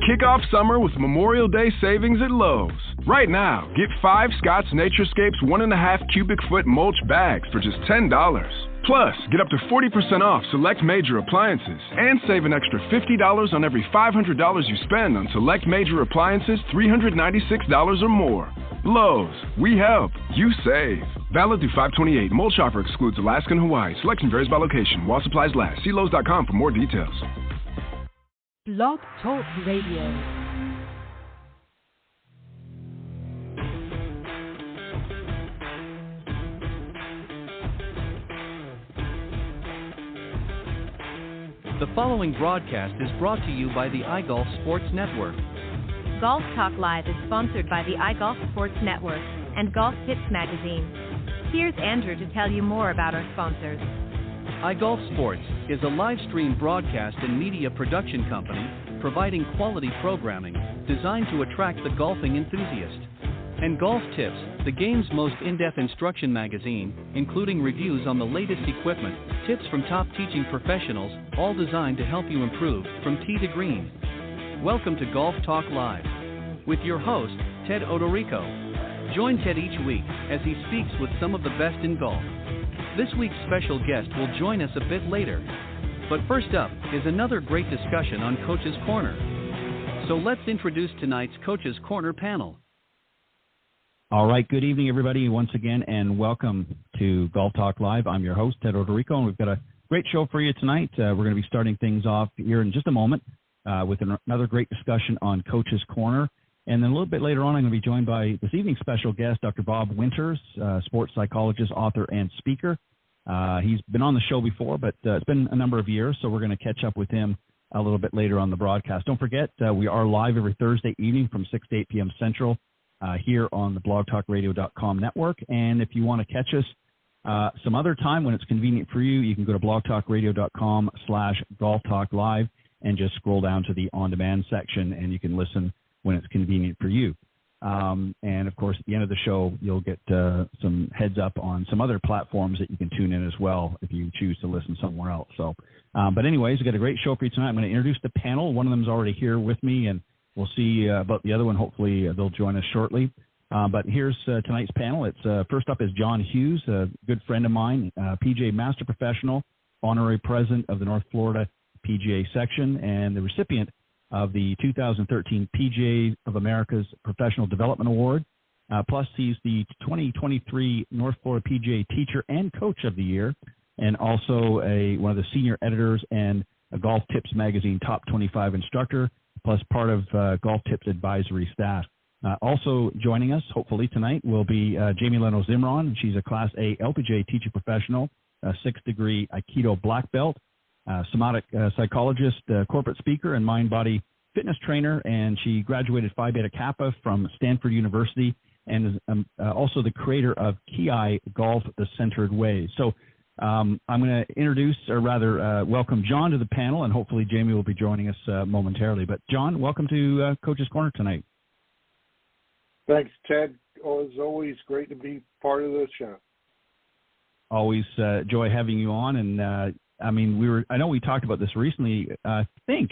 Kick off summer with Memorial Day savings at Lowe's. Right now, get 5 Scott's Naturescapes 1.5 cubic foot mulch bags for just $10. Plus, get up to 40% off select major appliances and save an extra $50 on every $500 you spend on select major appliances $396 or more. Lowe's, we help, you save. Valid through 5/28. Mulch offer excludes Alaska and Hawaii. Selection varies by location. While supplies last. See Lowe's.com for more details. Blog Talk Radio. The following broadcast is brought to you by the iGolf Sports Network. Golf Talk Live is sponsored by the iGolf Sports Network and Golf Tips Magazine. Here's Andrew to tell you more about our sponsors. iGolf Sports is a live stream broadcast and media production company providing quality programming designed to attract the golfing enthusiast. And Golf Tips, the game's most in-depth instruction magazine, including reviews on the latest equipment, tips from top teaching professionals, all designed to help you improve from tee to green. Welcome to Golf Talk Live with your host, Ted Odorico. Join Ted each week as he speaks with some of the best in golf. This week's special guest will join us a bit later. But first up is another great discussion on Coach's Corner. So let's introduce tonight's Coach's Corner panel. All right, good evening, everybody, once again, and welcome to Golf Talk Live. I'm your host, Ted Odorico, and we've got a great show for you tonight. We're going to be starting things off here in just a moment with another great discussion on Coach's Corner. And then a little bit later on, I'm going to be joined by this evening's special guest, Dr. Bob Winters, sports psychologist, author, and speaker. He's been on the show before, but it's been a number of years, so we're going to catch up with him a little bit later on the broadcast. Don't forget, we are live every Thursday evening from 6 to 8 p.m. Central here on the blogtalkradio.com network. And if you want to catch us some other time when it's convenient for you, you can go to blogtalkradio.com/golftalklive and just scroll down to the on-demand section, and you can listen when it's convenient for you. And, of course, at the end of the show, you'll get some heads up on some other platforms that you can tune in as well if you choose to listen somewhere else. So, but anyways, we've got a great show for you tonight. I'm going to introduce the panel. One of them is already here with me, and we'll see about the other one. Hopefully, they'll join us shortly. But here's tonight's panel. It's first up is John Hughes, a good friend of mine, PGA Master Professional, honorary president of the North Florida PGA section, and the recipient of the 2013 PGA of America's Professional Development Award. Plus, he's the 2023 North Florida PGA Teacher and Coach of the Year, and also one of the senior editors and a Golf Tips Magazine Top 25 instructor, plus part of Golf Tips advisory staff. Also joining us, hopefully, tonight will be Jamie Leno-Zimron. She's a Class A LPGA teaching professional, a 6th-degree Aikido black belt, somatic psychologist, corporate speaker, and mind-body fitness trainer, and she graduated Phi Beta Kappa from Stanford University and is also the creator of Ki Golf, The Centered Way. So I'm going to introduce, or rather welcome John to the panel, and hopefully Jamie will be joining us momentarily. But John, welcome to Coach's Corner tonight. Thanks, Ted. It's always great to be part of the show. Always joy having you on, and I mean, I know we talked about this recently. I think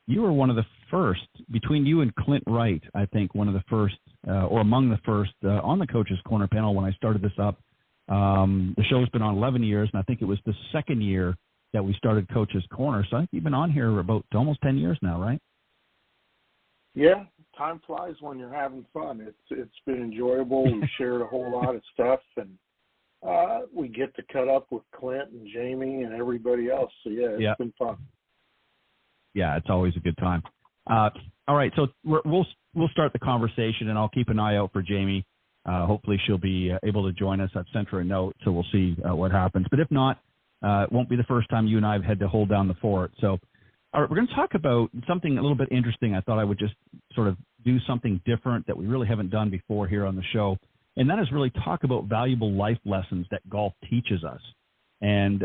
you were one of the first, between you and Clint Wright, I think one of the first, or among the first, on the Coach's Corner panel when I started this up. The show's been on 11 years, and I think it was the second year that we started Coach's Corner. So I think you've been on here about almost 10 years now, right? Yeah, time flies when you're having fun. It's been enjoyable. We've shared a whole lot of stuff, and we get to cut up with Clint and Jamie and everybody else. So, yeah, it's been fun. Yeah, it's always a good time. All right, so we'll start the conversation, and I'll keep an eye out for Jamie. Hopefully she'll be able to join us. I've sent her a note, so we'll see what happens. But if not, it won't be the first time you and I have had to hold down the fort. So all right, we're going to talk about something a little bit interesting. I thought I would just sort of do something different that we really haven't done before here on the show, and that is really talk about valuable life lessons that golf teaches us. And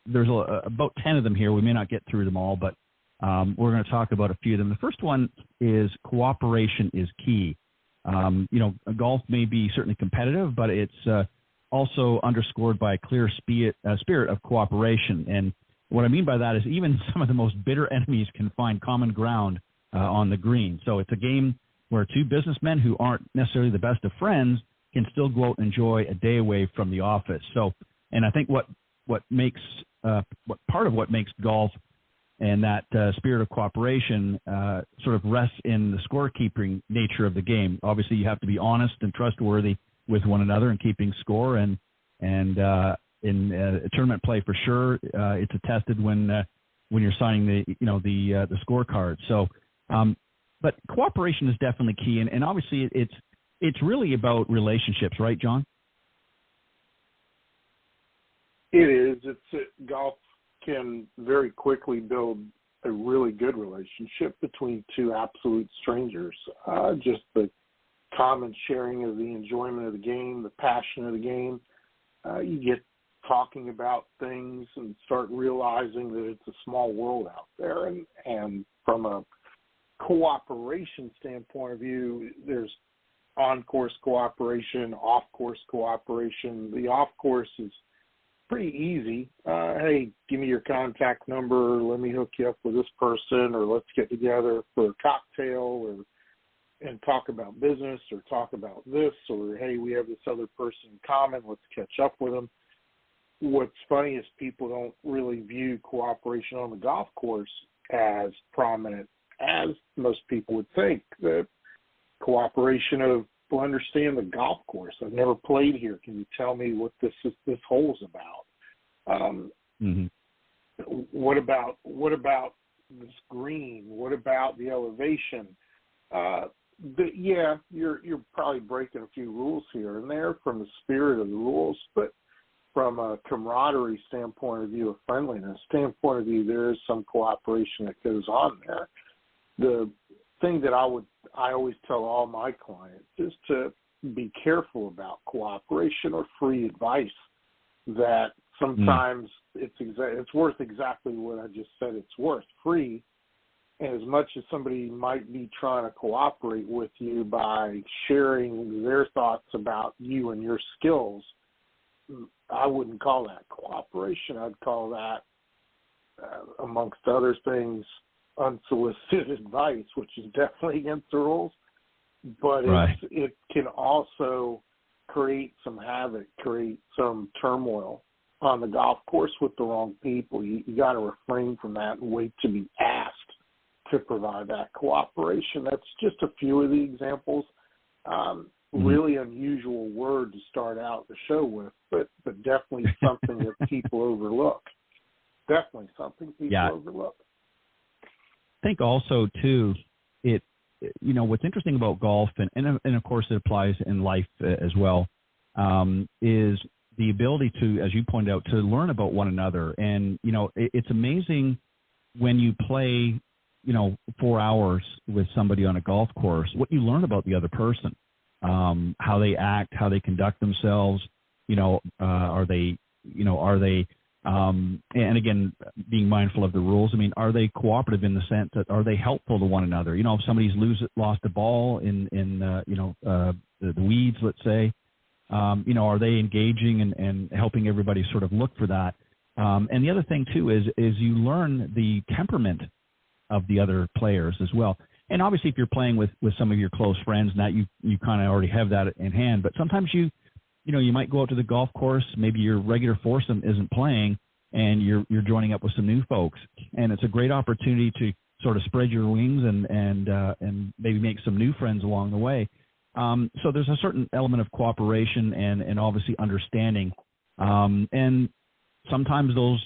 there's about 10 of them here. We may not get through them all, but we're going to talk about a few of them. The first one is cooperation is key. Golf may be certainly competitive, but it's also underscored by a clear spirit of cooperation. And what I mean by that is even some of the most bitter enemies can find common ground on the green. So it's a game where two businessmen who aren't necessarily the best of friends can still go out and enjoy a day away from the office. So, and I think what part of what makes golf and that spirit of cooperation sort of rests in the scorekeeping nature of the game. Obviously, you have to be honest and trustworthy with one another and keeping score. And in tournament play, for sure, it's attested when you're signing the scorecard. So, but cooperation is definitely key, and obviously it's really about relationships, right, John? It is. Golf can very quickly build a really good relationship between two absolute strangers. Just the common sharing of the enjoyment of the game, the passion of the game. You get talking about things and start realizing that it's a small world out there. And from a cooperation standpoint of view, there's on-course cooperation, off-course cooperation. The off-course is pretty easy. Hey, give me your contact number. Let me hook you up with this person, or let's get together for a cocktail and talk about business or talk about this, or, hey, we have this other person in common. Let's catch up with them. What's funny is people don't really view cooperation on the golf course as prominent as most people would think. The cooperation of, well, understand the golf course. I've never played here. Can you tell me what this hole's about? What about this green? What about the elevation? You're probably breaking a few rules here and there from the spirit of the rules, but from a camaraderie standpoint of view, a friendliness standpoint of view, there is some cooperation that goes on there. The thing that I always tell all my clients is to be careful about cooperation or free advice, that sometimes it's worth exactly what I just said it's worth, free. And as much as somebody might be trying to cooperate with you by sharing their thoughts about you and your skills, I wouldn't call that cooperation. I'd call that, amongst other things, unsolicited advice, which is definitely against the rules. But it can also create some havoc, create some turmoil on the golf course with the wrong people. You got to refrain from that and wait to be asked to provide that cooperation. That's just a few of the examples. Really unusual word to start out the show with, but definitely something that people overlook. Definitely something people overlook. I think also, too, what's interesting about golf, and of course it applies in life as well, is the ability to, as you pointed out, to learn about one another. And, it's amazing when you play, 4 hours with somebody on a golf course, what you learn about the other person, how they act, how they conduct themselves, are they, and again, being mindful of the rules. I mean, are they cooperative in the sense that are they helpful to one another? If somebody's lost a ball in the weeds, let's say, are they engaging and helping everybody sort of look for that? And the other thing too is you learn the temperament of the other players as well. And obviously, if you're playing with some of your close friends, that you kind of already have that in hand. But sometimes you might go out to the golf course, maybe your regular foursome isn't playing, and you're joining up with some new folks. And it's a great opportunity to sort of spread your wings and maybe make some new friends along the way. So there's a certain element of cooperation and obviously understanding. And sometimes those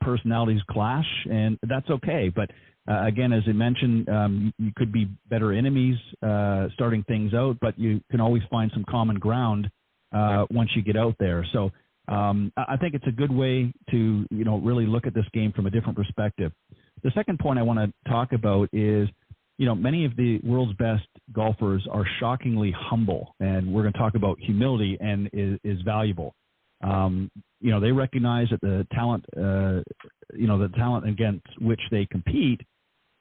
personalities clash, and that's okay. But again, as I mentioned, you could be better enemies starting things out, but you can always find some common ground once you get out there. So I think it's a good way to really look at this game from a different perspective. The second point I want to talk about is many of the world's best golfers are shockingly humble, and we're going to talk about humility and is valuable. They recognize that the talent against which they compete,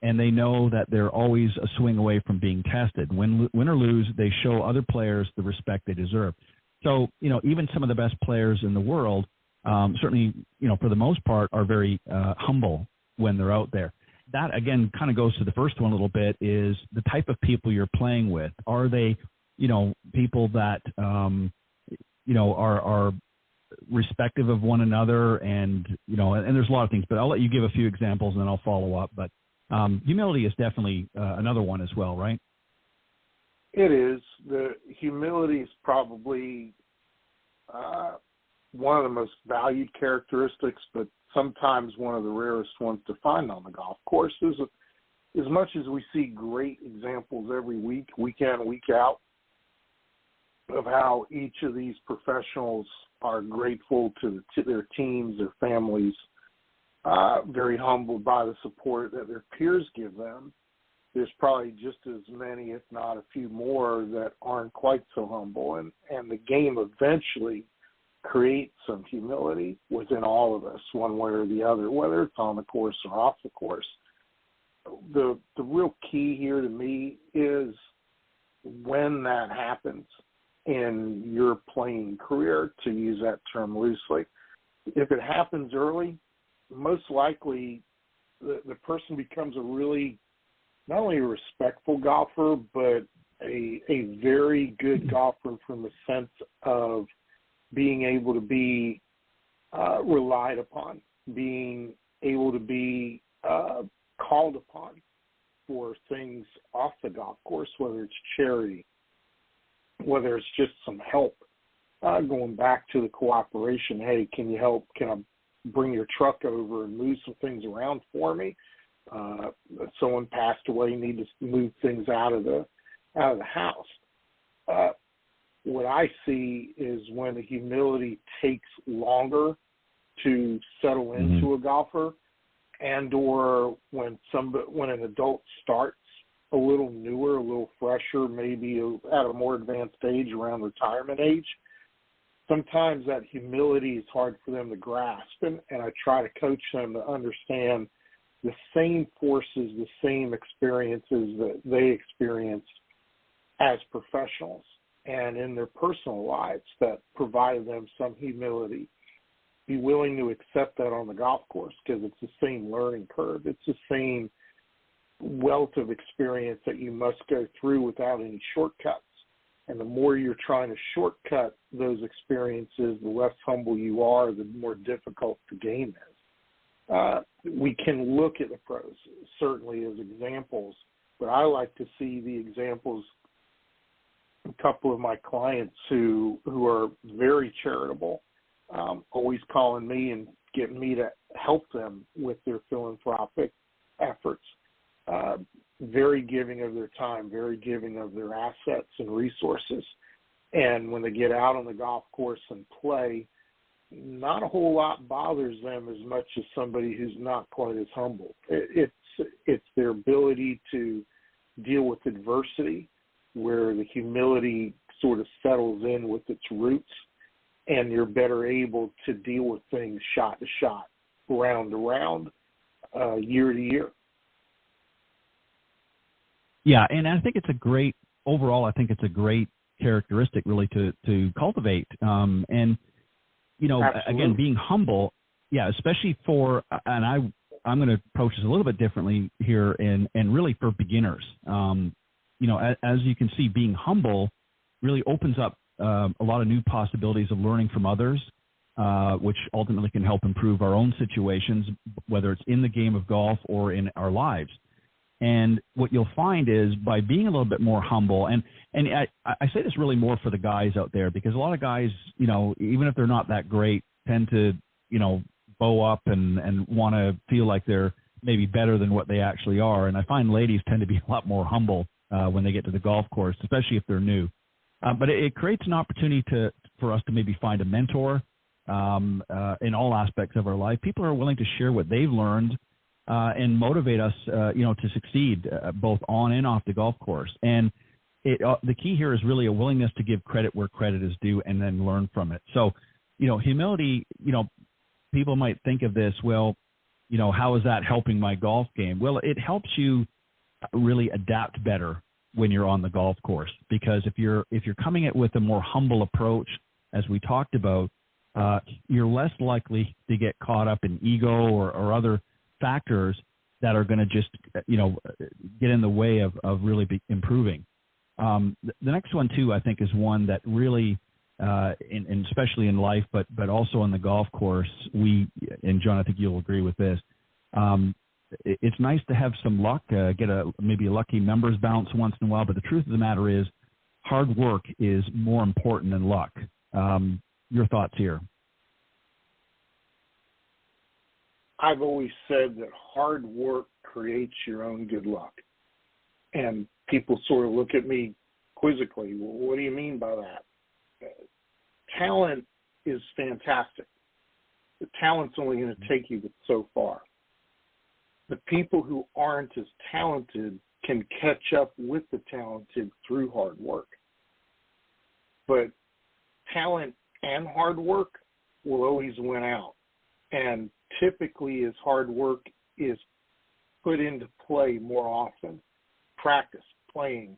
and they know that they're always a swing away from being tested. Win or lose, they show other players the respect they deserve. So, even some of the best players in the world certainly, for the most part, are very humble when they're out there. That, again, kind of goes to the first one a little bit, is the type of people you're playing with. Are they, people that, are respective of one another, and there's a lot of things, but I'll let you give a few examples and then I'll follow up. But humility is definitely another one as well, right? It is. The humility is probably one of the most valued characteristics, but sometimes one of the rarest ones to find on the golf course. As much as we see great examples every week in, week out, of how each of these professionals are grateful to their teams, their families, very humbled by the support that their peers give them, there's probably just as many, if not a few more, that aren't quite so humble. And the game eventually creates some humility within all of us, one way or the other, whether it's on the course or off the course. The real key here to me is when that happens in your playing career, to use that term loosely. If it happens early, most likely the person becomes a really, not only a respectful golfer, but a very good golfer from the sense of being able to be relied upon, being able to be called upon for things off the golf course, whether it's charity, whether it's just some help, going back to the cooperation. Hey, can you help? Can I bring your truck over and move some things around for me? Someone passed away, need to move things out of the house. What I see is when the humility takes longer to settle into a golfer, and or when an adult starts a little newer, a little fresher, maybe at a more advanced age, around retirement age, sometimes that humility is hard for them to grasp. And I try to coach them to understand the same forces, the same experiences that they experienced as professionals and in their personal lives that provided them some humility. Be willing to accept that on the golf course, because it's the same learning curve. It's the same wealth of experience that you must go through without any shortcuts. And the more you're trying to shortcut those experiences, the less humble you are, the more difficult the game is. We can look at the pros, certainly, as examples, but I like to see the examples. A couple of my clients who are very charitable, always calling me and getting me to help them with their philanthropic efforts. Very giving of their time, very giving of their assets and resources. And when they get out on the golf course and play, not a whole lot bothers them as much as somebody who's not quite as humble. It's their ability to deal with adversity, where the humility sort of settles in with its roots, and you're better able to deal with things shot to shot, round to round, year to year. Yeah, and I think it's a great characteristic really to cultivate. And, Absolutely. Again, being humble, especially and I'm going to approach this a little bit differently here and really for beginners. As you can see, being humble really opens up a lot of new possibilities of learning from others, which ultimately can help improve our own situations, whether it's in the game of golf or in our lives. And what you'll find is by being a little bit more humble, and I say this really more for the guys out there, because a lot of guys, even if they're not that great, tend to, bow up and want to feel like they're maybe better than what they actually are. And I find ladies tend to be a lot more humble when they get to the golf course, especially if they're new. But it creates an opportunity for us to maybe find a mentor in all aspects of our life. People are willing to share what they've learned and motivate us, to succeed both on and off the golf course. And the key here is really a willingness to give credit where credit is due and then learn from it. So, humility, people might think of this, well, how is that helping my golf game? Well, it helps you really adapt better when you're on the golf course, because if you're coming at with a more humble approach, as we talked about, you're less likely to get caught up in ego or other factors that are going to just, get in the way of really improving. The next one, too, I think is one that really, and especially in life, but also on the golf course, and John, I think you'll agree with this, it's nice to have some luck, get maybe a lucky members bounce once in a while, but the truth of the matter is hard work is more important than luck. Your thoughts here? I've always said that hard work creates your own good luck. And people sort of look at me quizzically. Well, what do you mean by that? Talent is fantastic. The talent's only going to take you so far. The people who aren't as talented can catch up with the talented through hard work. But talent and hard work will always win out. And typically, as hard work is put into play more often, practice, playing,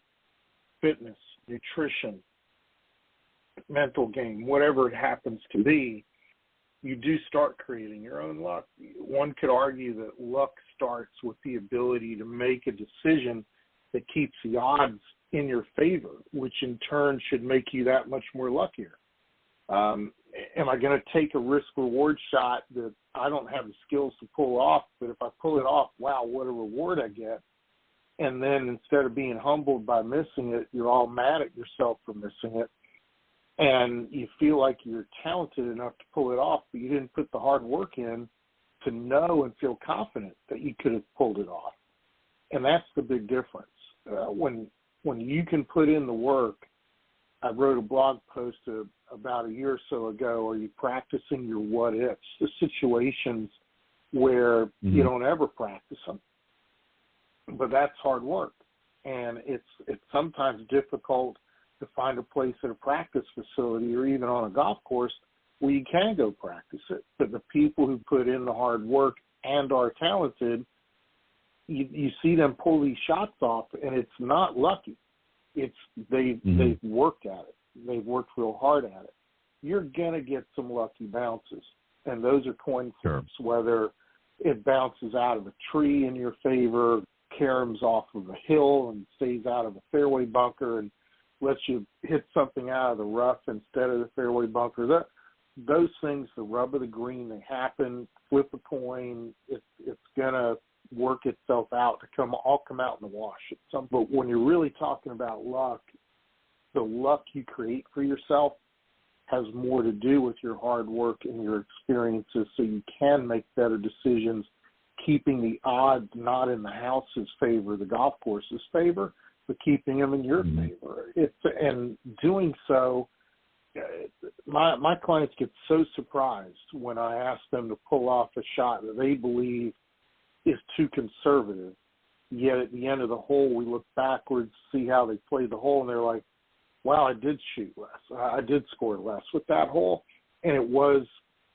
fitness, nutrition, mental game, whatever it happens to be, you do start creating your own luck. One could argue that luck starts with the ability to make a decision that keeps the odds in your favor, which in turn should make you that much more luckier. Am I going to take a risk-reward shot that I don't have the skills to pull off, but if I pull it off, wow, what a reward I get. And then instead of being humbled by missing it, you're all mad at yourself for missing it. And you feel like you're talented enough to pull it off, but you didn't put the hard work in to know and feel confident that you could have pulled it off. And that's the big difference. When you can put in the work, I wrote a blog post about a year or so ago, are you practicing your what-ifs, the situations where you don't ever practice them. But that's hard work. And it's sometimes difficult to find a place at a practice facility or even on a golf course where you can go practice it. But the people who put in the hard work and are talented, you see them pull these shots off, and it's not lucky. It's they've worked at it. They've worked real hard at it. You're going to get some lucky bounces, and those are coin flips, whether it bounces out of a tree in your favor, caroms off of a hill and stays out of a fairway bunker and lets you hit something out of the rough instead of the fairway bunker. Those things, the rub of the green, they happen. Flip a coin. It's going to work itself out to all come out in the wash at some. But when you're really talking about luck, the luck you create for yourself has more to do with your hard work and your experiences, so you can make better decisions, keeping the odds not in the house's favor, the golf course's favor, but keeping them in your favor. And doing so, my clients get so surprised when I ask them to pull off a shot that they believe is too conservative. Yet at the end of the hole, we look backwards, see how they played the hole, and they're like, wow, I did shoot less. I did score less with that hole. And it was,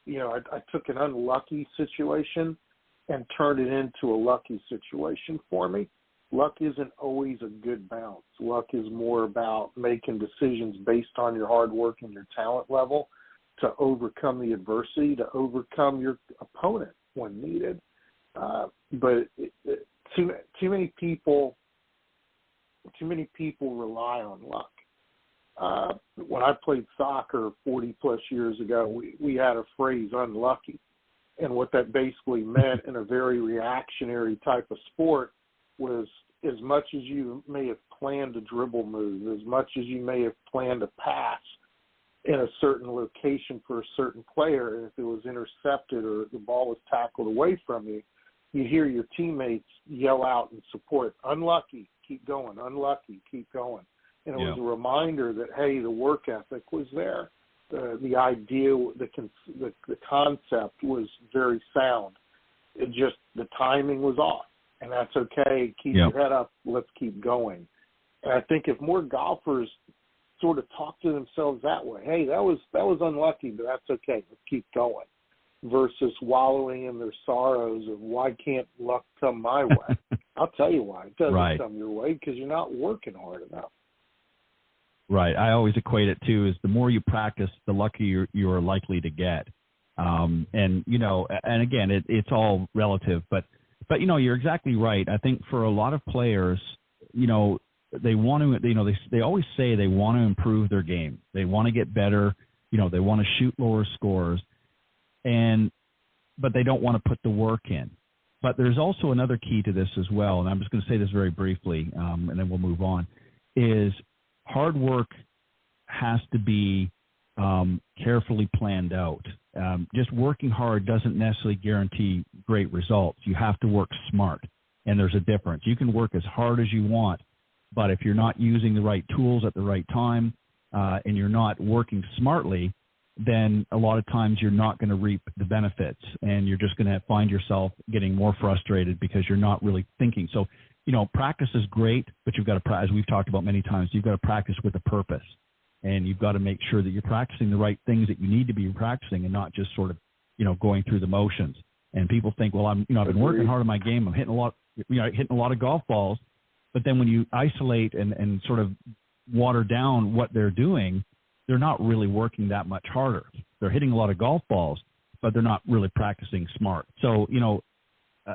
I took an unlucky situation and turned it into a lucky situation for me. Luck isn't always a good bounce. Luck is more about making decisions based on your hard work and your talent level to overcome the adversity, to overcome your opponent when needed. But too many people rely on luck. When I played soccer 40-plus years ago, we had a phrase, unlucky. And what that basically meant in a very reactionary type of sport was as much as you may have planned a dribble move, as much as you may have planned a pass in a certain location for a certain player, and if it was intercepted or the ball was tackled away from you, you hear your teammates yell out in support, unlucky, keep going, unlucky, keep going. And it was a reminder that, hey, the work ethic was there. The idea, the concept was very sound. It just, the timing was off. And that's okay. Keep your head up. Let's keep going. And I think if more golfers sort of talk to themselves that way, hey, that was unlucky, but that's okay. Let's keep going. Versus wallowing in their sorrows of why can't luck come my way. I'll tell you why. It doesn't come your way because you're not working hard enough. Right. I always equate it too is the more you practice, the luckier you're likely to get. And again, it's all relative, but you're exactly right. I think for a lot of players, they want to, they always say they want to improve their game. They want to get better. They want to shoot lower scores, but they don't want to put the work in. But there's also another key to this as well, and I'm just going to say this very briefly, and then we'll move on, is hard work has to be carefully planned out. Just working hard doesn't necessarily guarantee great results. You have to work smart, and there's a difference. You can work as hard as you want, but if you're not using the right tools at the right time and you're not working smartly, then a lot of times you're not going to reap the benefits, and you're just going to find yourself getting more frustrated because you're not really thinking. So, practice is great, but you've got to, as we've talked about many times, you've got to practice with a purpose. And you've got to make sure that you're practicing the right things that you need to be practicing and not just sort of, going through the motions. And people think, well, I've been working hard on my game. I'm hitting a lot of golf balls. But then when you isolate and sort of water down what they're doing, they're not really working that much harder. They're hitting a lot of golf balls, but they're not really practicing smart. So,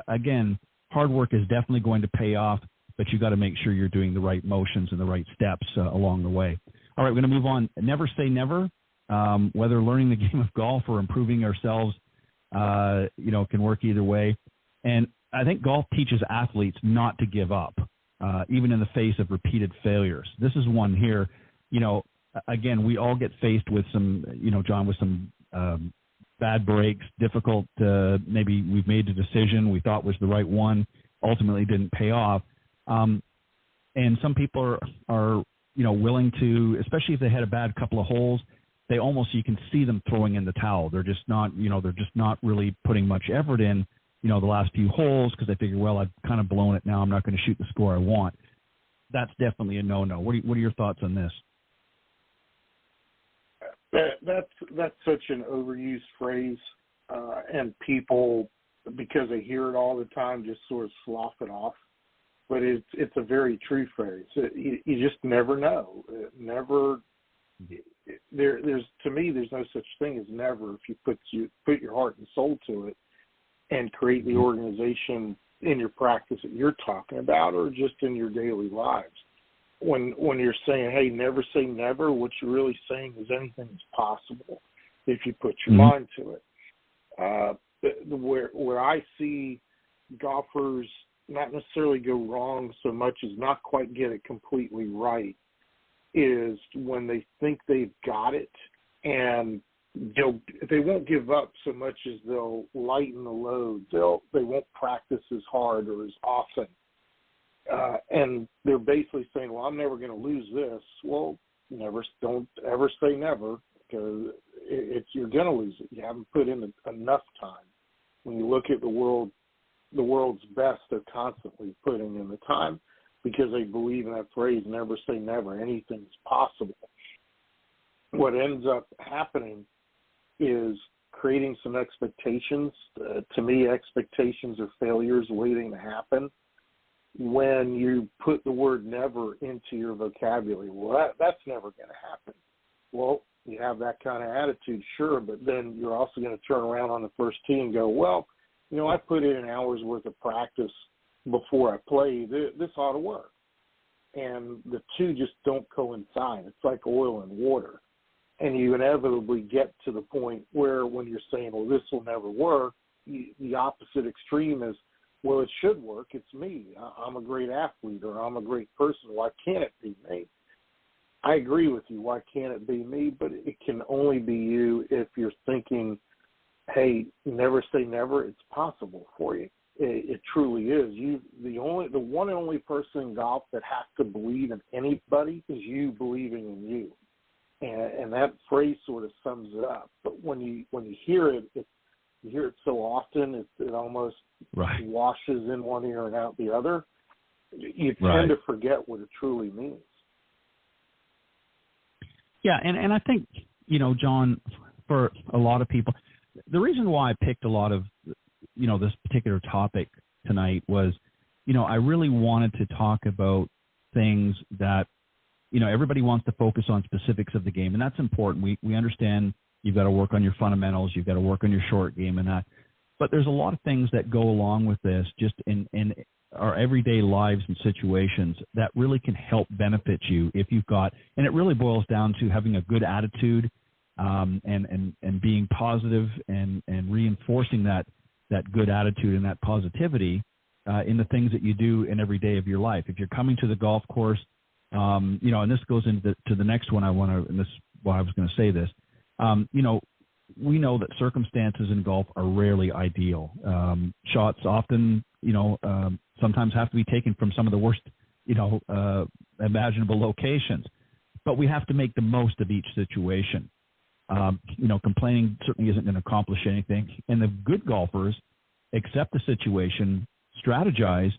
again, hard work is definitely going to pay off, but you got to make sure you're doing the right motions and the right steps along the way. All right, we're going to move on. Never say never. Whether learning the game of golf or improving ourselves, can work either way. And I think golf teaches athletes not to give up, even in the face of repeated failures. This is one here. Again, we all get faced with some, John, with some bad breaks, difficult. Maybe we've made a decision we thought was the right one, ultimately didn't pay off. And some people are willing to, especially if they had a bad couple of holes, you can see them throwing in the towel. They're just not, really putting much effort in, the last few holes because they figure, well, I've kind of blown it now. I'm not going to shoot the score I want. That's definitely a no-no. What are your thoughts on this? That's such an overused phrase, and people, because they hear it all the time, just sort of slough it off. But it's a very true phrase. You just never know. There's to me, there's no such thing as never if you put your heart and soul to it and create the organization in your practice that you're talking about, or just in your daily lives. When you're saying, hey, never say never, what you're really saying is anything is possible if you put your mind to it. Where I see golfers not necessarily go wrong so much as not quite get it completely right is when they think they've got it, and they won't give up so much as they'll lighten the load. They won't practice as hard or as often. And they're basically saying, well, I'm never going to lose this. Well, don't ever say never, because you're going to lose it. You haven't put in enough time. When you look at the world's best, they're constantly putting in the time because they believe in that phrase, never say never. Anything's possible. What ends up happening is creating some expectations. To me, expectations are failures waiting to happen. When you put the word never into your vocabulary, well, that's never going to happen. Well, you have that kind of attitude, sure, but then you're also going to turn around on the first tee and go, well, I put in an hour's worth of practice before I play. This ought to work. And the two just don't coincide. It's like oil and water. And you inevitably get to the point where when you're saying, well, this will never work, the opposite extreme is, well, it should work. It's me. I'm a great athlete, or I'm a great person. Why can't it be me? I agree with you. Why can't it be me? But it can only be you if you're thinking, hey, never say never. It's possible for you. It truly is. The one and only person in golf that has to believe in anybody is you believing in you. And that phrase sort of sums it up. But when you hear it, you hear it so often, it almost washes in one ear and out the other. You tend to forget what it truly means. Yeah, and I think, John, for a lot of people, the reason why I picked a lot of, this particular topic tonight was, I really wanted to talk about things that everybody wants to focus on specifics of the game, and that's important. We understand you've got to work on your fundamentals, you've got to work on your short game and that. But there's a lot of things that go along with this just in our everyday lives and situations that really can help benefit you if you've got, and it really boils down to having a good attitude and being positive and reinforcing that good attitude and that positivity in the things that you do in every day of your life. If you're coming to the golf course, and this goes into the next one I was going to say this, we know that circumstances in golf are rarely ideal. Shots often, sometimes have to be taken from some of the worst, imaginable locations, but we have to make the most of each situation. Complaining certainly isn't going to accomplish anything. And the good golfers accept the situation, strategize,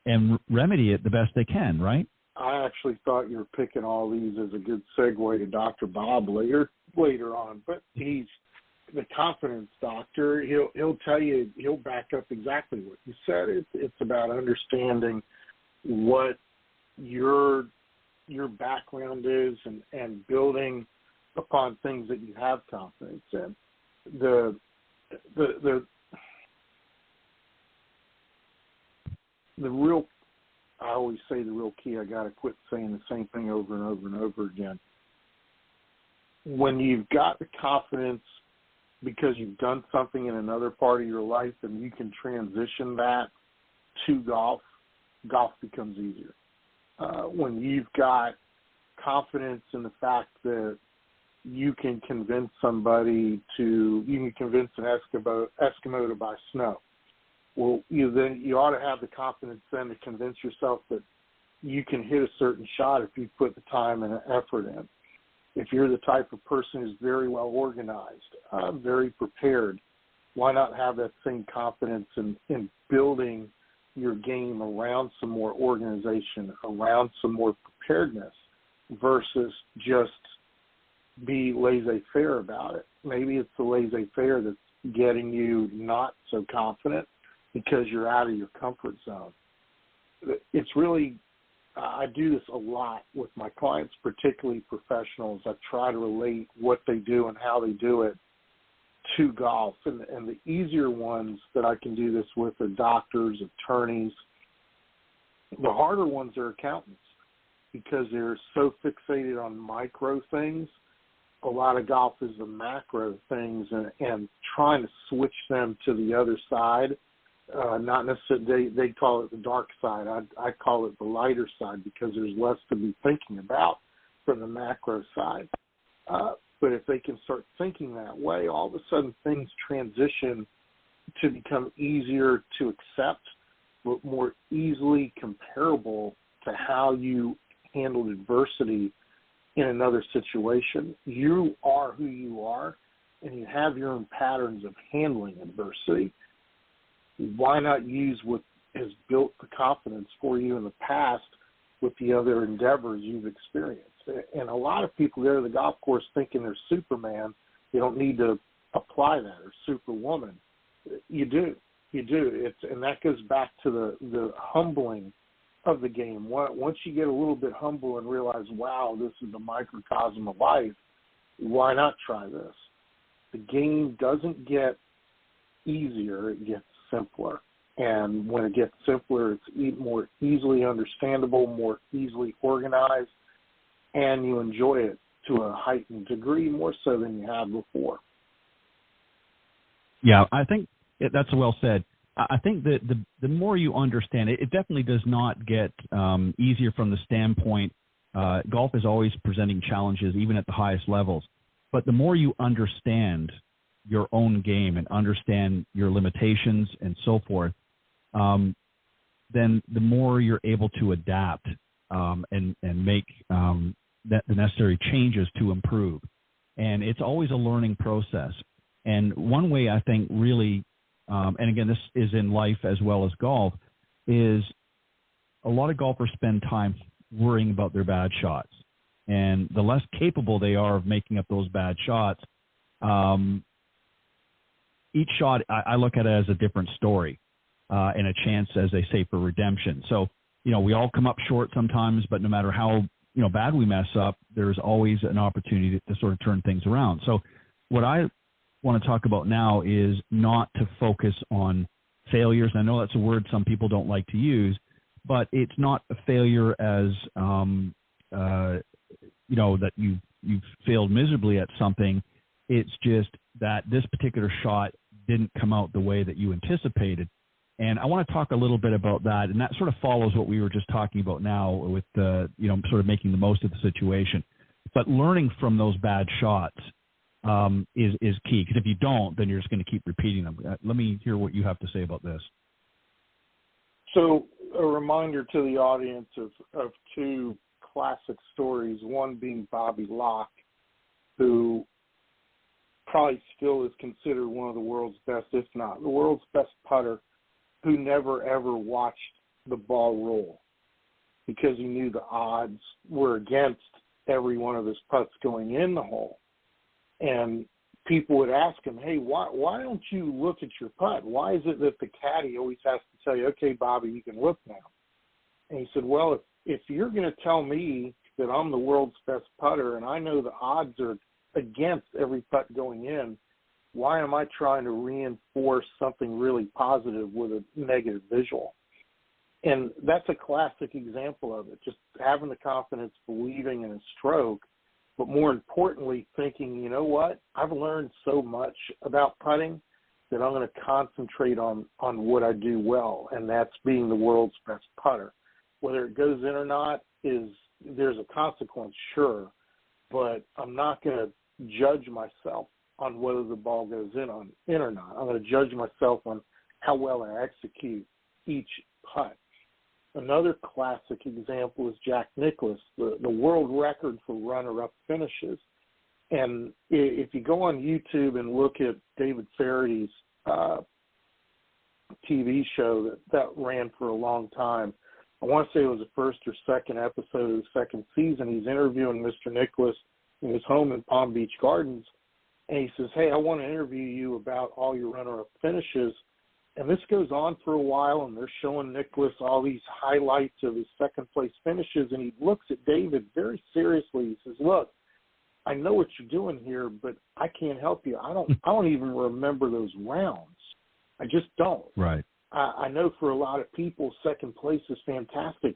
and remedy it the best they can, right? I actually thought you were picking all these as a good segue to Dr. Bob later on, but he's the confidence doctor. He'll tell you, he'll back up exactly what you said. It's about understanding what your background is and building upon things that you have confidence in. The real, I always say the real key, I got to quit saying the same thing over and over and over again. When you've got the confidence because you've done something in another part of your life and you can transition that to golf becomes easier. When you've got confidence in the fact that you can convince an Eskimo to buy snow. Well, you ought to have the confidence then to convince yourself that you can hit a certain shot if you put the time and effort in. If you're the type of person who's very well organized, very prepared, why not have that same confidence in building your game around some more organization, around some more preparedness, versus just be laissez-faire about it. Maybe it's the laissez-faire that's getting you not so confident because you're out of your comfort zone. It's really, I do this a lot with my clients, particularly professionals. I try to relate what they do and how they do it to golf. And the easier ones that I can do this with are doctors, attorneys. The harder ones are accountants because they're so fixated on micro things. A lot of golf is the macro things and trying to switch them to the other side. Not necessarily, they call it the dark side. I call it the lighter side because there's less to be thinking about from the macro side. But if they can start thinking that way, all of a sudden things transition to become easier to accept, but more easily comparable to how you handled adversity in another situation. You are who you are, and you have your own patterns of handling adversity. Why not use what has built the confidence for you in the past with the other endeavors you've experienced? And a lot of people go to the golf course thinking they're Superman. You don't need to apply that, or Superwoman. You do. And that goes back to the humbling of the game. Once you get a little bit humble and realize, wow, this is the microcosm of life, why not try this? The game doesn't get easier, it gets simpler. And when it gets simpler, it's more easily understandable, more easily organized, and you enjoy it to a heightened degree more so than you have before. Yeah, I think that's well said. I think that the more you understand it, it definitely does not get easier from the standpoint. Golf is always presenting challenges, even at the highest levels. But the more you understand your own game and understand your limitations and so forth, then the more you're able to adapt and make the necessary changes to improve. And it's always a learning process. And one way I think really, and again, this is in life as well as golf, is a lot of golfers spend time worrying about their bad shots. And the less capable they are of making up those bad shots, each shot I look at it as a different story and a chance, as they say, for redemption. So, we all come up short sometimes, but no matter how bad we mess up, there's always an opportunity to sort of turn things around. So what I want to talk about now is not to focus on failures. I know that's a word some people don't like to use, but it's not a failure as, that you've failed miserably at something. It's just that this particular shot didn't come out the way that you anticipated. And I want to talk a little bit about that, and that sort of follows what we were just talking about now with, sort of making the most of the situation. But learning from those bad shots is key, because if you don't, then you're just going to keep repeating them. Let me hear what you have to say about this. So a reminder to the audience of two classic stories, one being Bobby Locke, who probably still is considered one of the world's best, if not the world's best putter, who never, ever watched the ball roll because he knew the odds were against every one of his putts going in the hole. And people would ask him, hey, why don't you look at your putt? Why is it that the caddy always has to tell you, okay, Bobby, you can look now? And he said, well, if you're going to tell me that I'm the world's best putter and I know the odds are against every putt going in, why am I trying to reinforce something really positive with a negative visual? And that's a classic example of it, just having the confidence, believing in a stroke, but more importantly, thinking, you know what, I've learned so much about putting that I'm going to concentrate on what I do well, and that's being the world's best putter. Whether it goes in or not, there's a consequence, sure, but I'm not going to judge myself on whether the ball goes in or not. I'm going to judge myself on how well I execute each putt. Another classic example is Jack Nicklaus, the world record for runner-up finishes. And if you go on YouTube and look at David Farady's TV show that ran for a long time, I want to say it was the first or second episode of the second season, he's interviewing Mr. Nicklaus in his home in Palm Beach Gardens. And he says, hey, I want to interview you about all your runner-up finishes. And this goes on for a while, and they're showing Nicklaus all these highlights of his second-place finishes. And he looks at David very seriously. He says, look, I know what you're doing here, but I can't help you. I don't even remember those rounds. I just don't. Right. I know for a lot of people, second place is fantastic.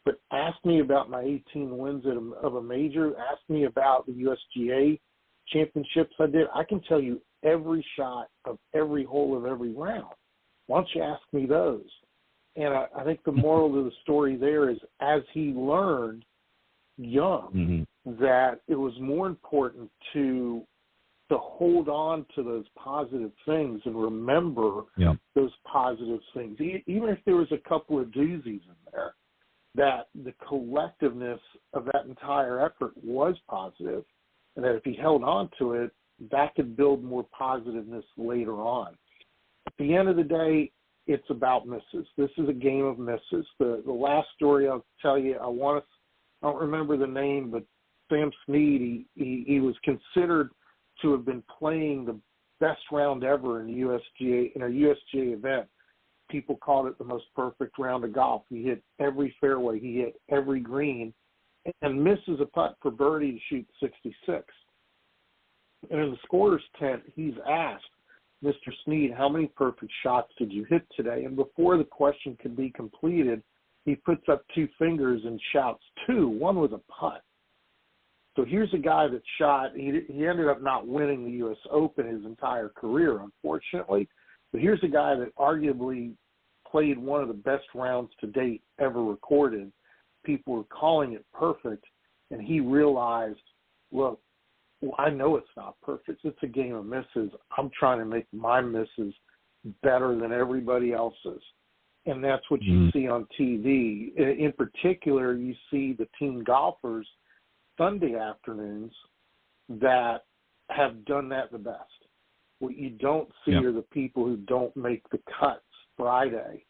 But ask me about my 18 wins of a major. Ask me about the USGA championships I did. I can tell you every shot of every hole of every round. Why don't you ask me those? And I think the moral of the story there is, as he learned young, that it was more important to hold on to those positive things and remember those positive things. Even if there was a couple of doozies in there, that the collectiveness of that entire effort was positive, and that if he held on to it, that could build more positiveness later on. At the end of the day, it's about misses. This is a game of misses. The last story I'll tell you, I don't remember the name, but Sam Snead, he was considered to have been playing the best round ever in a USGA event. People called it the most perfect round of golf. He hit every fairway. He hit every green and misses a putt for birdie to shoot 66. And in the scorer's tent, he's asked, Mr. Snead, how many perfect shots did you hit today? And before the question could be completed, he puts up two fingers and shouts, 2. One was a putt. So here's a guy that shot. He ended up not winning the U.S. Open his entire career, unfortunately. But here's a guy that arguably played one of the best rounds to date ever recorded. People were calling it perfect, and he realized, look, I know it's not perfect. It's a game of misses. I'm trying to make my misses better than everybody else's. And that's what you see on TV. In particular, you see the team golfers Sunday afternoons that have done that the best. What you don't see are the people who don't make the cuts Friday,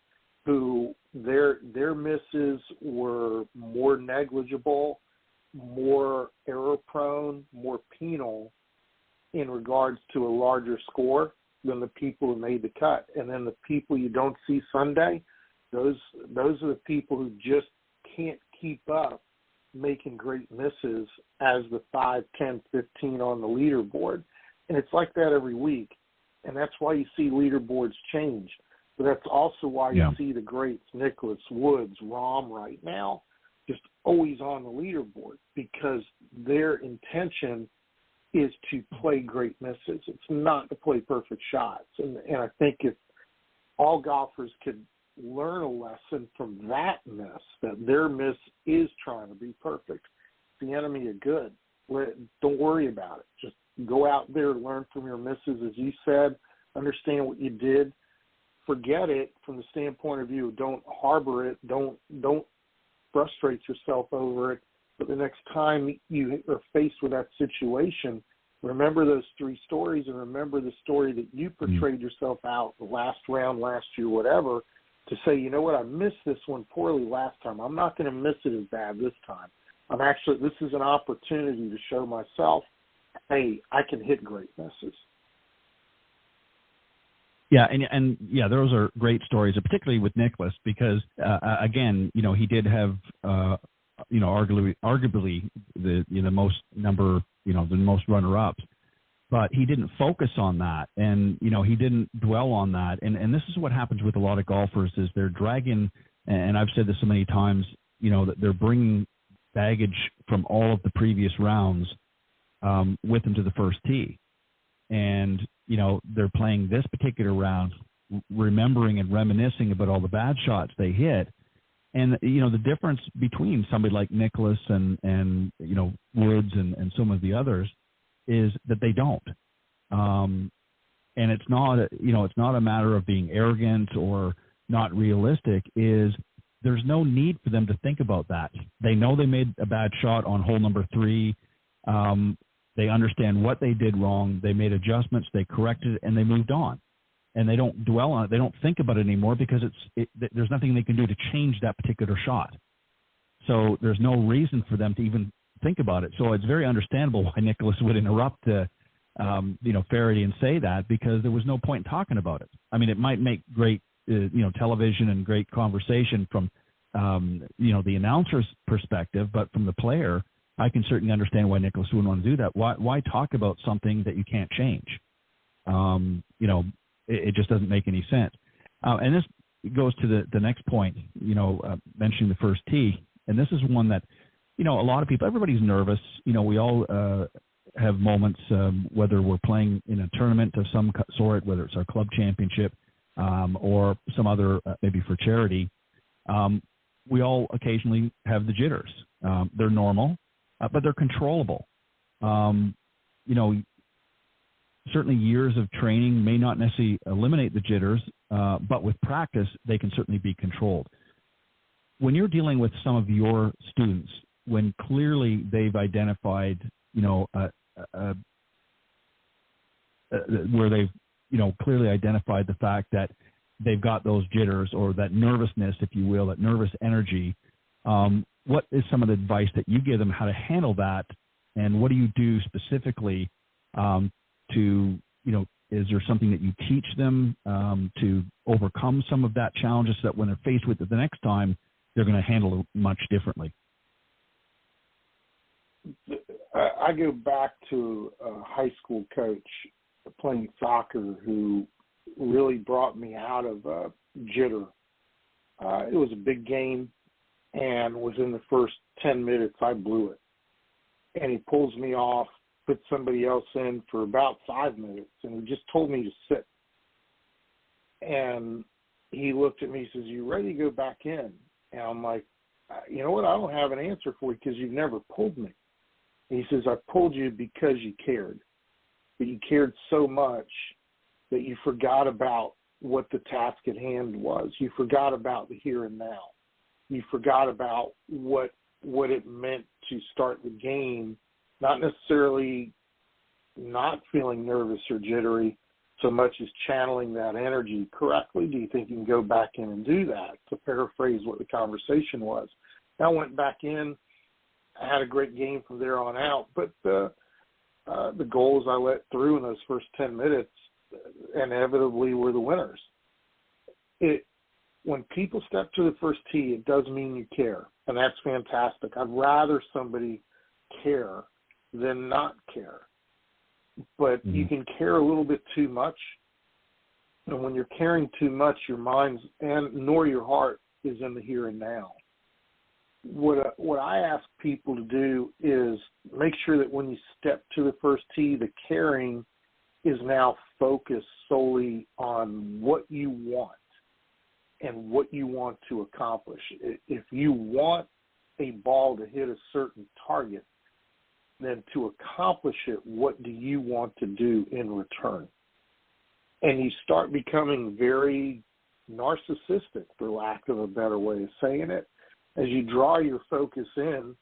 who their misses were more negligible, more error-prone, more penal in regards to a larger score than the people who made the cut. And then the people you don't see Sunday, those are the people who just can't keep up making great misses as the 5, 10, 15 on the leaderboard. And it's like that every week. And that's why you see leaderboards change. But that's also why you see the greats, Nicholas, Woods, Rahm right now, just always on the leaderboard, because their intention is to play great misses. It's not to play perfect shots. And I think if all golfers could learn a lesson from that miss, that their miss is trying to be perfect, it's the enemy of good. Don't worry about it. Just go out there, learn from your misses, as you said, understand what you did, forget it from the standpoint of view. Don't harbor it. Don't frustrate yourself over it. But the next time you are faced with that situation, remember those 3 stories, and remember the story that you portrayed yourself out the last round, last year, whatever, to say, you know what, I missed this one poorly last time. I'm not going to miss it as bad this time. This is an opportunity to show myself, hey, I can hit great misses. Yeah, and those are great stories, particularly with Nicholas, because again, he did have, arguably the most number, the most runner-ups, but he didn't focus on that, and he didn't dwell on that, and this is what happens with a lot of golfers is they're dragging, and I've said this so many times, that they're bringing baggage from all of the previous rounds with them to the first tee. And, they're playing this particular round, remembering and reminiscing about all the bad shots they hit. And, the difference between somebody like Nicholas and Woods and some of the others is that they don't. And it's not, it's not a matter of being arrogant or not realistic. There's no need for them to think about that. They know they made a bad shot on hole number 3. They understand what they did wrong. They made adjustments. They corrected it, and they moved on. And they don't dwell on it. They don't think about it anymore because there's nothing they can do to change that particular shot. So there's no reason for them to even think about it. So it's very understandable why Nicholas would interrupt Faraday and say that, because there was no point in talking about it. I mean, it might make great television and great conversation from the announcer's perspective, but from the player, I can certainly understand why Nicholas wouldn't want to do that. Why talk about something that you can't change? It just doesn't make any sense. And this goes to the next point, mentioning the first tee. And this is one that, a lot of people, everybody's nervous. We all have moments, whether we're playing in a tournament of some sort, whether it's our club championship or some other, maybe for charity. We all occasionally have the jitters. They're normal. But they're controllable. Certainly years of training may not necessarily eliminate the jitters, but with practice, they can certainly be controlled. When you're dealing with some of your students, when clearly they've identified, where they've, clearly identified the fact that they've got those jitters or that nervousness, if you will, that nervous energy, what is some of the advice that you give them how to handle that, and what do you do specifically to, is there something that you teach them to overcome some of that challenges so that when they're faced with it the next time, they're going to handle it much differently? I go back to a high school coach playing soccer who really brought me out of jitter. It was a big game. And within the first 10 minutes, I blew it. And he pulls me off, puts somebody else in for about 5 minutes, and he just told me to sit. And he looked at me and says, "You ready to go back in?" And I'm like, "You know what? I don't have an answer for you because you've never pulled me." And he says, "I pulled you because you cared. But you cared so much that you forgot about what the task at hand was. You forgot about the here and now. You forgot about what it meant to start the game, not necessarily not feeling nervous or jittery so much as channeling that energy correctly. Do you think you can go back in and do that?" To paraphrase what the conversation was. I went back in. I had a great game from there on out, but the goals I let through in those first 10 minutes inevitably were the winners. when people step to the first tee, it does mean you care, and that's fantastic. I'd rather somebody care than not care. But you can care a little bit too much, and when you're caring too much, your mind nor your heart is in the here and now. What I ask people to do is make sure that when you step to the first tee, the caring is now focused solely on what you want and what you want to accomplish. If you want a ball to hit a certain target, then to accomplish it, what do you want to do in return? And you start becoming very narcissistic, for lack of a better way of saying it. As you draw your focus in,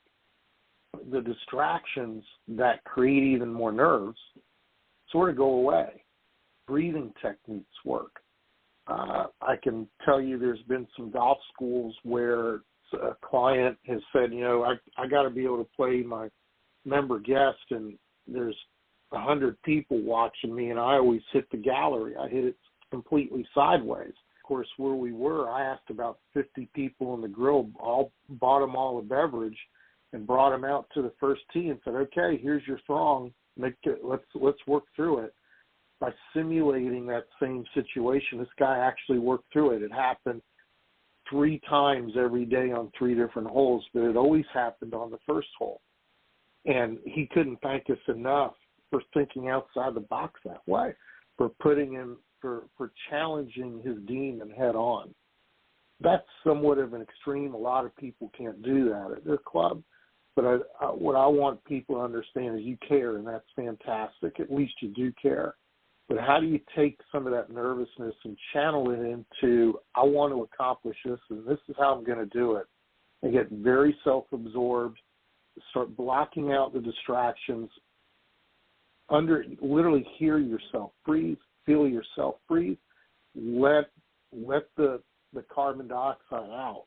the distractions that create even more nerves sort of go away. Breathing techniques work. I can tell you there's been some golf schools where a client has said, I got to be able to play my member guest, and there's 100 people watching me, and I always hit the gallery. I hit it completely sideways. Of course, where we were, I asked about 50 people in the grill, bought them all a beverage, and brought them out to the first tee and said, okay, here's your throng. Let's work through it. By simulating that same situation, this guy actually worked through it. It happened 3 times every day on 3 different holes, but it always happened on the first hole. And he couldn't thank us enough for thinking outside the box that way, for putting him, for challenging his demon head on. That's somewhat of an extreme. A lot of people can't do that at their club. But what I want people to understand is you care, and that's fantastic. At least you do care. But how do you take some of that nervousness and channel it into, I want to accomplish this, and this is how I'm going to do it, and get very self-absorbed, start blocking out the distractions, literally hear yourself breathe, feel yourself breathe, let the carbon dioxide out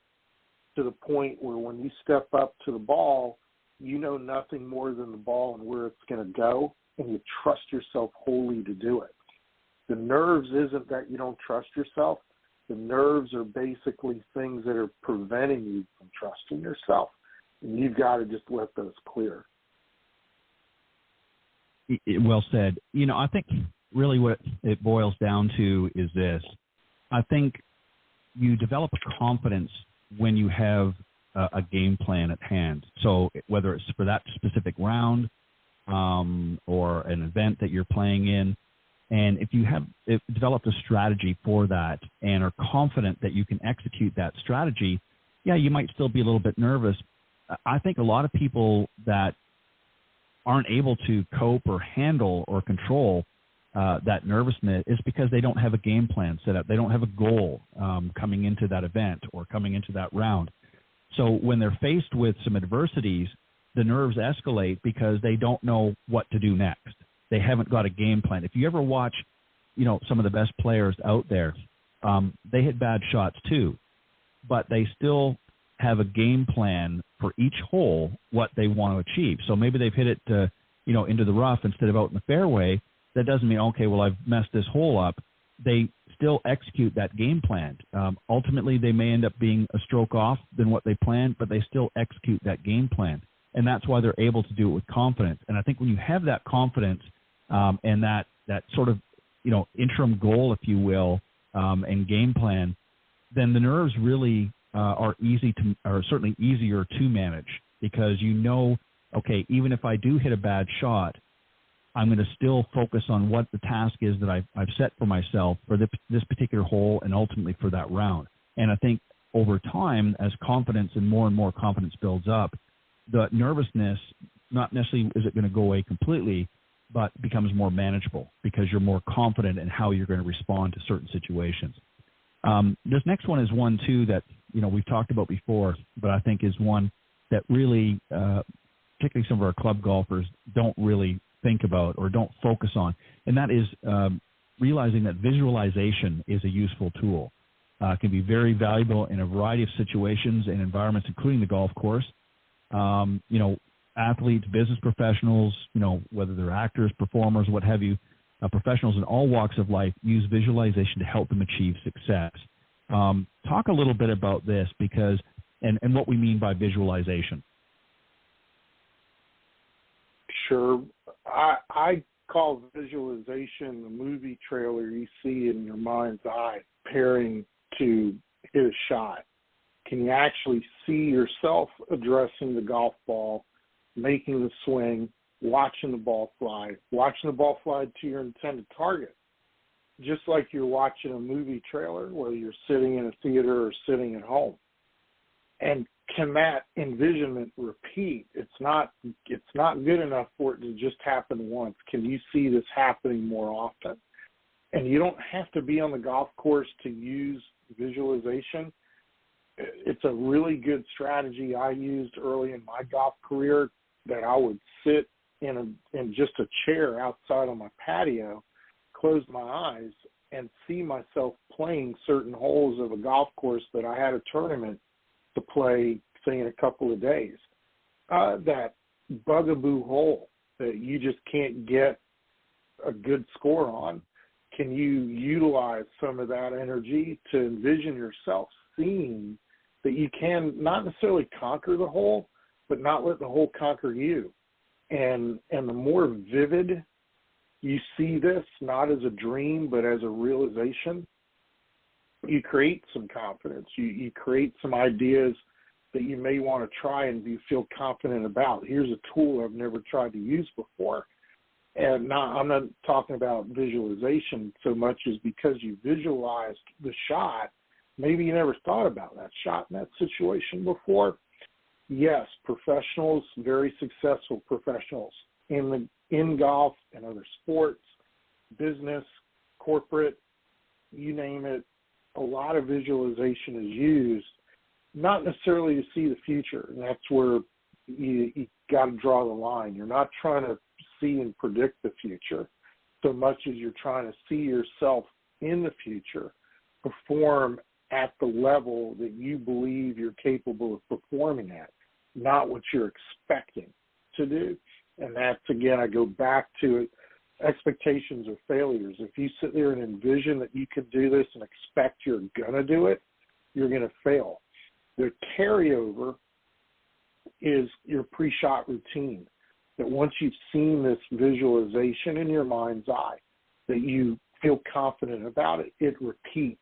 to the point where when you step up to the ball, you know nothing more than the ball and where it's going to go, and you trust yourself wholly to do it. The nerves isn't that you don't trust yourself. The nerves are basically things that are preventing you from trusting yourself. And you've got to just let those clear. Well said. I think really what it boils down to is this. I think you develop a confidence when you have a game plan at hand. So whether it's for that specific round or an event that you're playing in, and if you have developed a strategy for that and are confident that you can execute that strategy, yeah, you might still be a little bit nervous. I think a lot of people that aren't able to cope or handle or control that nervousness is because they don't have a game plan set up. They don't have a goal coming into that event or coming into that round. So when they're faced with some adversities, the nerves escalate because they don't know what to do next. They haven't got a game plan. If you ever watch, some of the best players out there, they hit bad shots too, but they still have a game plan for each hole, what they want to achieve. So maybe they've hit it, into the rough instead of out in the fairway. That doesn't mean, okay, well, I've messed this hole up. They still execute that game plan. Ultimately, they may end up being a stroke off than what they planned, but they still execute that game plan. And that's why they're able to do it with confidence. And I think when you have that confidence and that sort of, interim goal, if you will, and game plan, then the nerves really are certainly easier to manage because okay, even if I do hit a bad shot, I'm going to still focus on what the task is that I've set for myself for this particular hole and ultimately for that round. And I think over time, as confidence and more confidence builds up, the nervousness, not necessarily is it going to go away completely, but becomes more manageable because you're more confident in how you're going to respond to certain situations. This next one is one, too, that we've talked about before, but I think is one that really, particularly some of our club golfers, don't really think about or don't focus on, and that is realizing that visualization is a useful tool. It can be very valuable in a variety of situations and environments, including the golf course. Athletes, business professionals, whether they're actors, performers, what have you, professionals in all walks of life use visualization to help them achieve success. Talk a little bit about this because and what we mean by visualization. Sure. I call visualization the movie trailer you see in your mind's eye preparing to hit a shot. Can you actually see yourself addressing the golf ball, making the swing, watching the ball fly to your intended target? Just like you're watching a movie trailer, whether you're sitting in a theater or sitting at home. And can that envisionment repeat? It's not good enough for it to just happen once. Can you see this happening more often? And you don't have to be on the golf course to use visualization. It's a really good strategy I used early in my golf career, that I would sit in just a chair outside on my patio, close my eyes, and see myself playing certain holes of a golf course that I had a tournament to play, say, in a couple of days. That bugaboo hole that you just can't get a good score on, can you utilize some of that energy to envision yourself seeing that you can not necessarily conquer the hole, but not let the hole conquer you? And the more vivid you see this, not as a dream, but as a realization, you create some confidence. You create some ideas that you may want to try and you feel confident about. Here's a tool I've never tried to use before. And now I'm not talking about visualization so much as because you visualized the shot, maybe you never thought about that shot in that situation before. Yes, professionals, very successful professionals in golf and other sports, business, corporate, you name it, a lot of visualization is used, not necessarily to see the future. And that's where you got to draw the line. You're not trying to see and predict the future so much as you're trying to see yourself in the future perform at the level that you believe you're capable of performing at, not what you're expecting to do. And that's, again, I go back to it, expectations are failures. If you sit there and envision that you can do this and expect you're going to do it, you're going to fail. The carryover is your pre-shot routine, that once you've seen this visualization in your mind's eye, that you feel confident about it, it repeats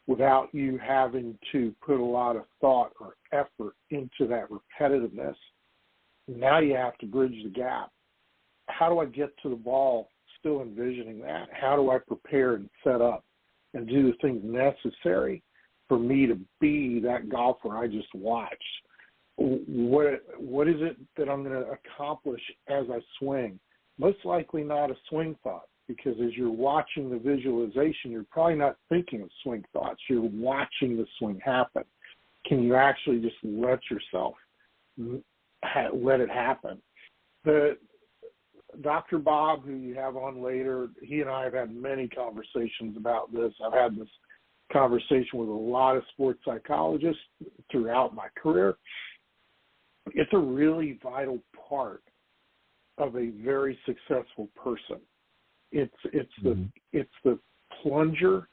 without you having to put a lot of thought or effort into that repetitiveness. Now you have to bridge the gap. How do I get to the ball still envisioning that? How do I prepare and set up and do the things necessary for me to be that golfer I just watched? What is it that I'm going to accomplish as I swing? Most likely not a swing thought, because as you're watching the visualization, you're probably not thinking of swing thoughts. You're watching the swing happen. Can you actually just let yourself let it happen? Dr. Bob, who you have on later, he and I have had many conversations about this. I've had this conversation with a lot of sports psychologists throughout my career. It's a really vital part of a very successful person. It's the plunger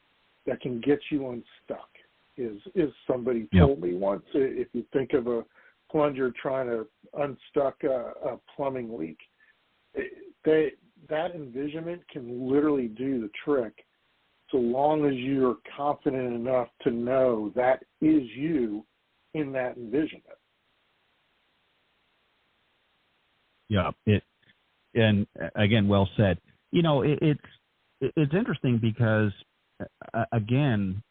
that can get you unstuck, is somebody told me once. If you think of a plunger trying to unstuck a plumbing leak, that envisionment can literally do the trick, so long as you're confident enough to know that is you in that envisionment. Yeah, and again, well said. You know, it's interesting because, again,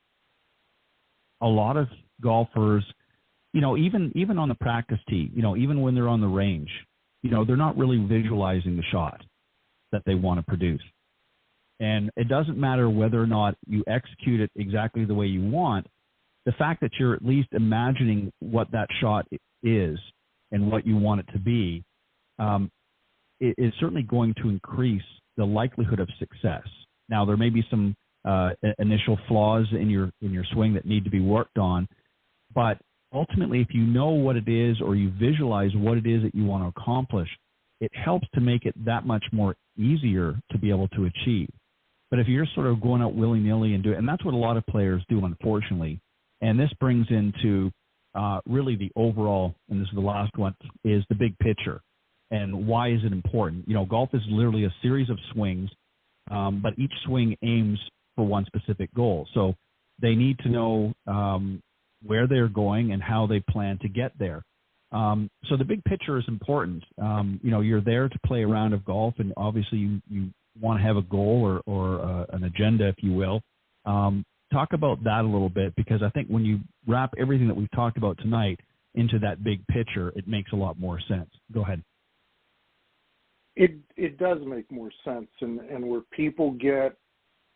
a lot of golfers, you know, even on the practice tee, you know, even when they're on the range, you know, they're not really visualizing the shot that they want to produce. And it doesn't matter whether or not you execute it exactly the way you want. The fact that you're at least imagining what that shot is and what you want it to be, it is certainly going to increase the likelihood of success. Now, there may be some initial flaws in your swing that need to be worked on, but ultimately, if you know what it is or you visualize what it is that you want to accomplish, it helps to make it that much more easier to be able to achieve. But if you're sort of going out willy-nilly and and that's what a lot of players do, unfortunately. And this brings into really the overall, and this is the last one, is the big picture. And why is it important? Golf is literally a series of swings, but each swing aims for one specific goal. So they need to know where they're going and how they plan to get there. So the big picture is important. You're there to play a round of golf, and obviously you want to have a goal or an agenda, if you will. Talk about that a little bit, because I think when you wrap everything that we've talked about tonight into that big picture, it makes a lot more sense. Go ahead. It does make more sense, and where people get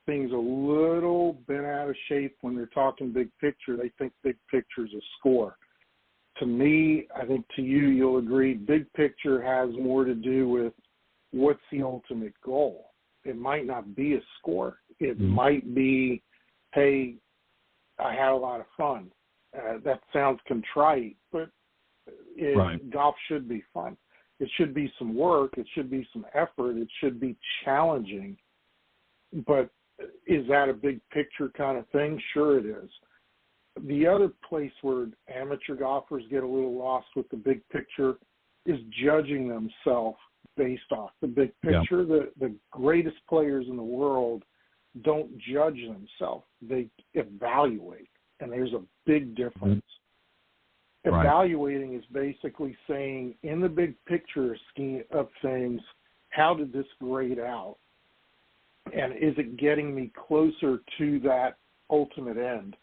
things a little bit out of shape when they're talking big picture, they think big picture is a score. To me, I think to you, you'll agree, big picture has more to do with what's the ultimate goal. It might not be a score. It might be, hey, I had a lot of fun. That sounds contrite, but golf should be fun. It should be some work. It should be some effort. It should be challenging. But is that a big picture kind of thing? Sure it is. The other place where amateur golfers get a little lost with the big picture is judging themselves based off the big picture. Yeah. The greatest players in the world don't judge themselves. They evaluate, and there's a big difference. Right. Evaluating is basically saying, in the big picture scheme of things, how did this grade out? And is it getting me closer to that ultimate end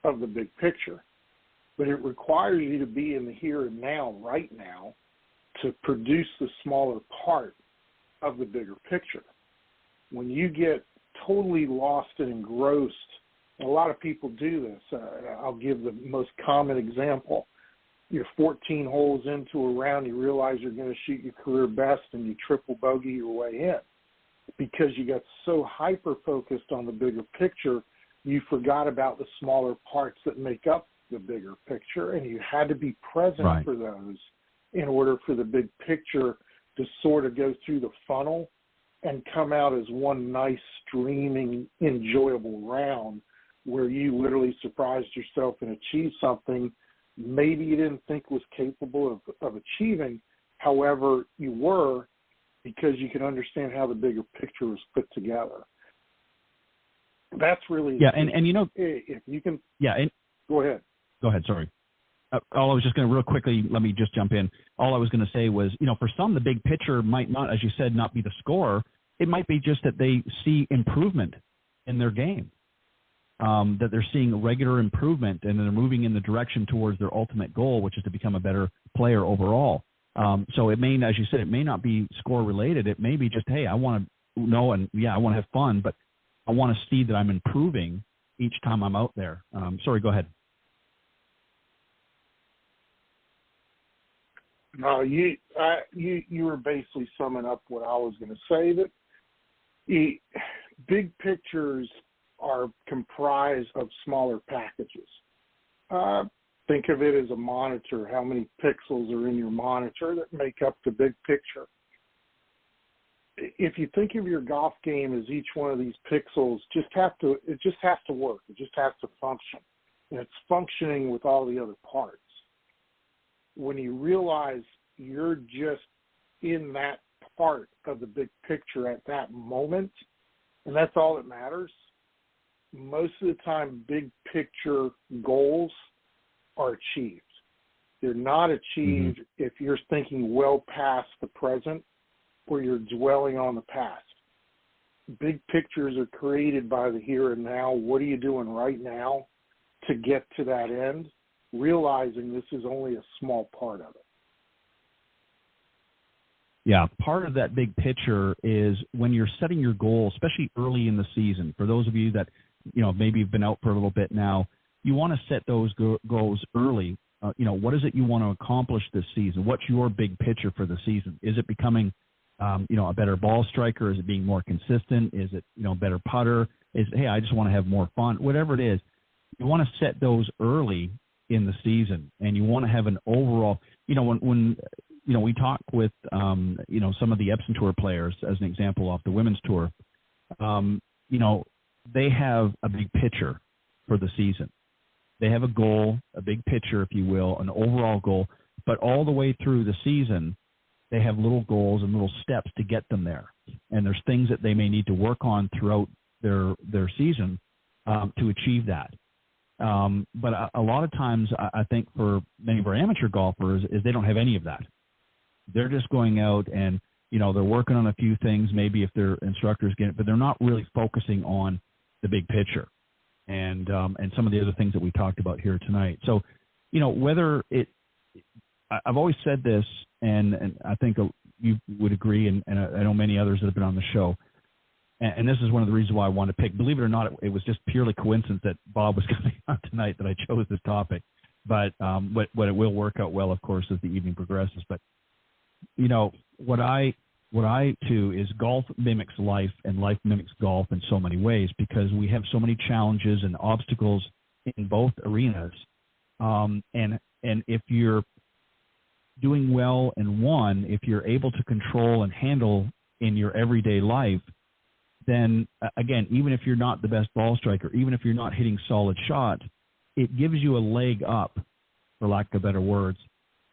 of the big picture? But it requires you to be in the here and now, right now, to produce the smaller part of the bigger picture. When you get totally lost and engrossed, a lot of people do this. I'll give the most common example. You're 14 holes into a round, you realize you're going to shoot your career best, and you triple bogey your way in. Because you got so hyper-focused on the bigger picture, you forgot about the smaller parts that make up the bigger picture, and you had to be present for those in order for the big picture to sort of go through the funnel and come out as one nice, streaming, enjoyable round where you literally surprised yourself and achieved something maybe you didn't think was capable of achieving. However, you were, because you can understand how the bigger picture was put together. That's really and if you can go ahead. Sorry. All I was just going to real quickly, let me just jump in. All I was going to say was, for some, the big picture might not, as you said, not be the score. It might be just that they see improvement in their game, that they're seeing regular improvement, and they're moving in the direction towards their ultimate goal, which is to become a better player overall. So it may, as you said, it may not be score related. It may be just, hey, I want to know, and I want to have fun, but I want to see that I'm improving each time I'm out there. Sorry, go ahead. No, you were basically summing up what I was going to say, that big pictures are comprised of smaller packages. Think of it as a monitor, how many pixels are in your monitor that make up the big picture. If you think of your golf game as each one of these pixels, it just has to work. It just has to function. And it's functioning with all the other parts. When you realize you're just in that part of the big picture at that moment, and that's all that matters, most of the time big picture goals are achieved. They're not achieved if you're thinking well past the present or you're dwelling on the past. Big pictures are created by the here and now. What are you doing right now to get to that end? Realizing this is only a small part of it. Yeah, part of that big picture is when you're setting your goal, especially early in the season. For those of you that, maybe you've been out for a little bit now, you want to set those goals early. What is it you want to accomplish this season? What's your big picture for the season? Is it becoming, a better ball striker? Is it being more consistent? Is it, better putter? Is it, hey, I just want to have more fun? Whatever it is, you want to set those early in the season, and you want to have an overall, when we talk with, some of the Epson Tour players, as an example, off the women's tour, they have a big picture for the season. They have a goal, a big picture, if you will, an overall goal, but all the way through the season, they have little goals and little steps to get them there. And there's things that they may need to work on throughout their season to achieve that. But a lot of times, I think for many of our amateur golfers, is they don't have any of that. They're just going out and, they're working on a few things, maybe if their instructors get it, but they're not really focusing on the big picture and some of the other things that we talked about here tonight. So, whether I've always said this, and I think you would agree, and I know many others that have been on the show, and this is one of the reasons why I wanted to pick. Believe it or not, it was just purely coincidence that Bob was coming on tonight that I chose this topic. But it will work out well, of course, as the evening progresses. But what I too is golf mimics life, and life mimics golf in so many ways, because we have so many challenges and obstacles in both arenas. And if you're doing well in one, if you're able to control and handle in your everyday life, then again, even if you're not the best ball striker, even if you're not hitting solid shots, it gives you a leg up, for lack of better words,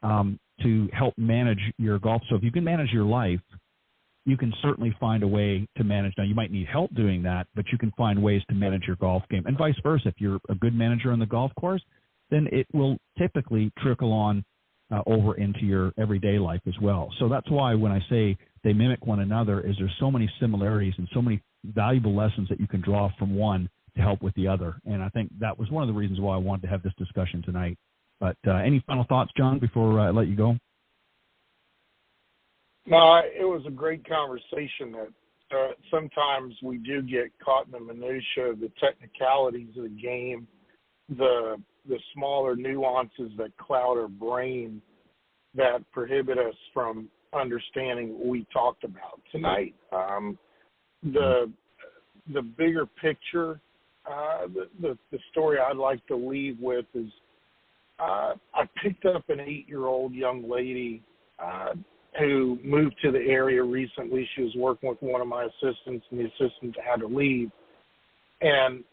to help manage your golf. So if you can manage your life, you can certainly find a way to manage. Now, you might need help doing that, but you can find ways to manage your golf game. And vice versa. If you're a good manager on the golf course, then it will typically trickle on over into your everyday life as well. So that's why when I say they mimic one another, is there's so many similarities and so many valuable lessons that you can draw from one to help with the other. And I think that was one of the reasons why I wanted to have this discussion tonight. But any final thoughts, John, before I let you go? No, it was a great conversation. That sometimes we do get caught in the minutia, the technicalities of the game, the smaller nuances that cloud our brain that prohibit us from understanding what we talked about tonight. The bigger picture, the story I'd like to leave with is I picked up an 8-year-old young lady who moved to the area recently. She was working with one of my assistants, and the assistant had to leave. And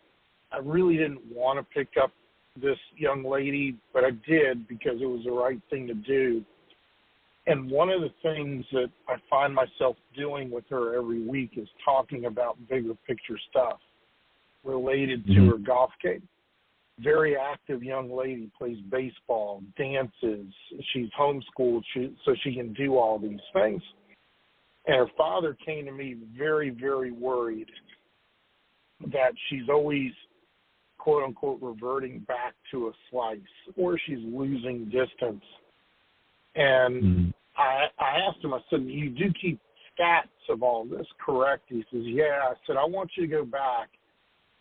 I really didn't want to pick up this young lady, but I did because it was the right thing to do. And one of the things that I find myself doing with her every week is talking about bigger picture stuff related to her golf game. Very active young lady, plays baseball, dances. She's homeschooled so she can do all these things. And her father came to me very, very worried that she's always, quote unquote, reverting back to a slice, or she's losing distance. And I asked him, I said, you do keep stats of all this, correct? He says, yeah. I said, I want you to go back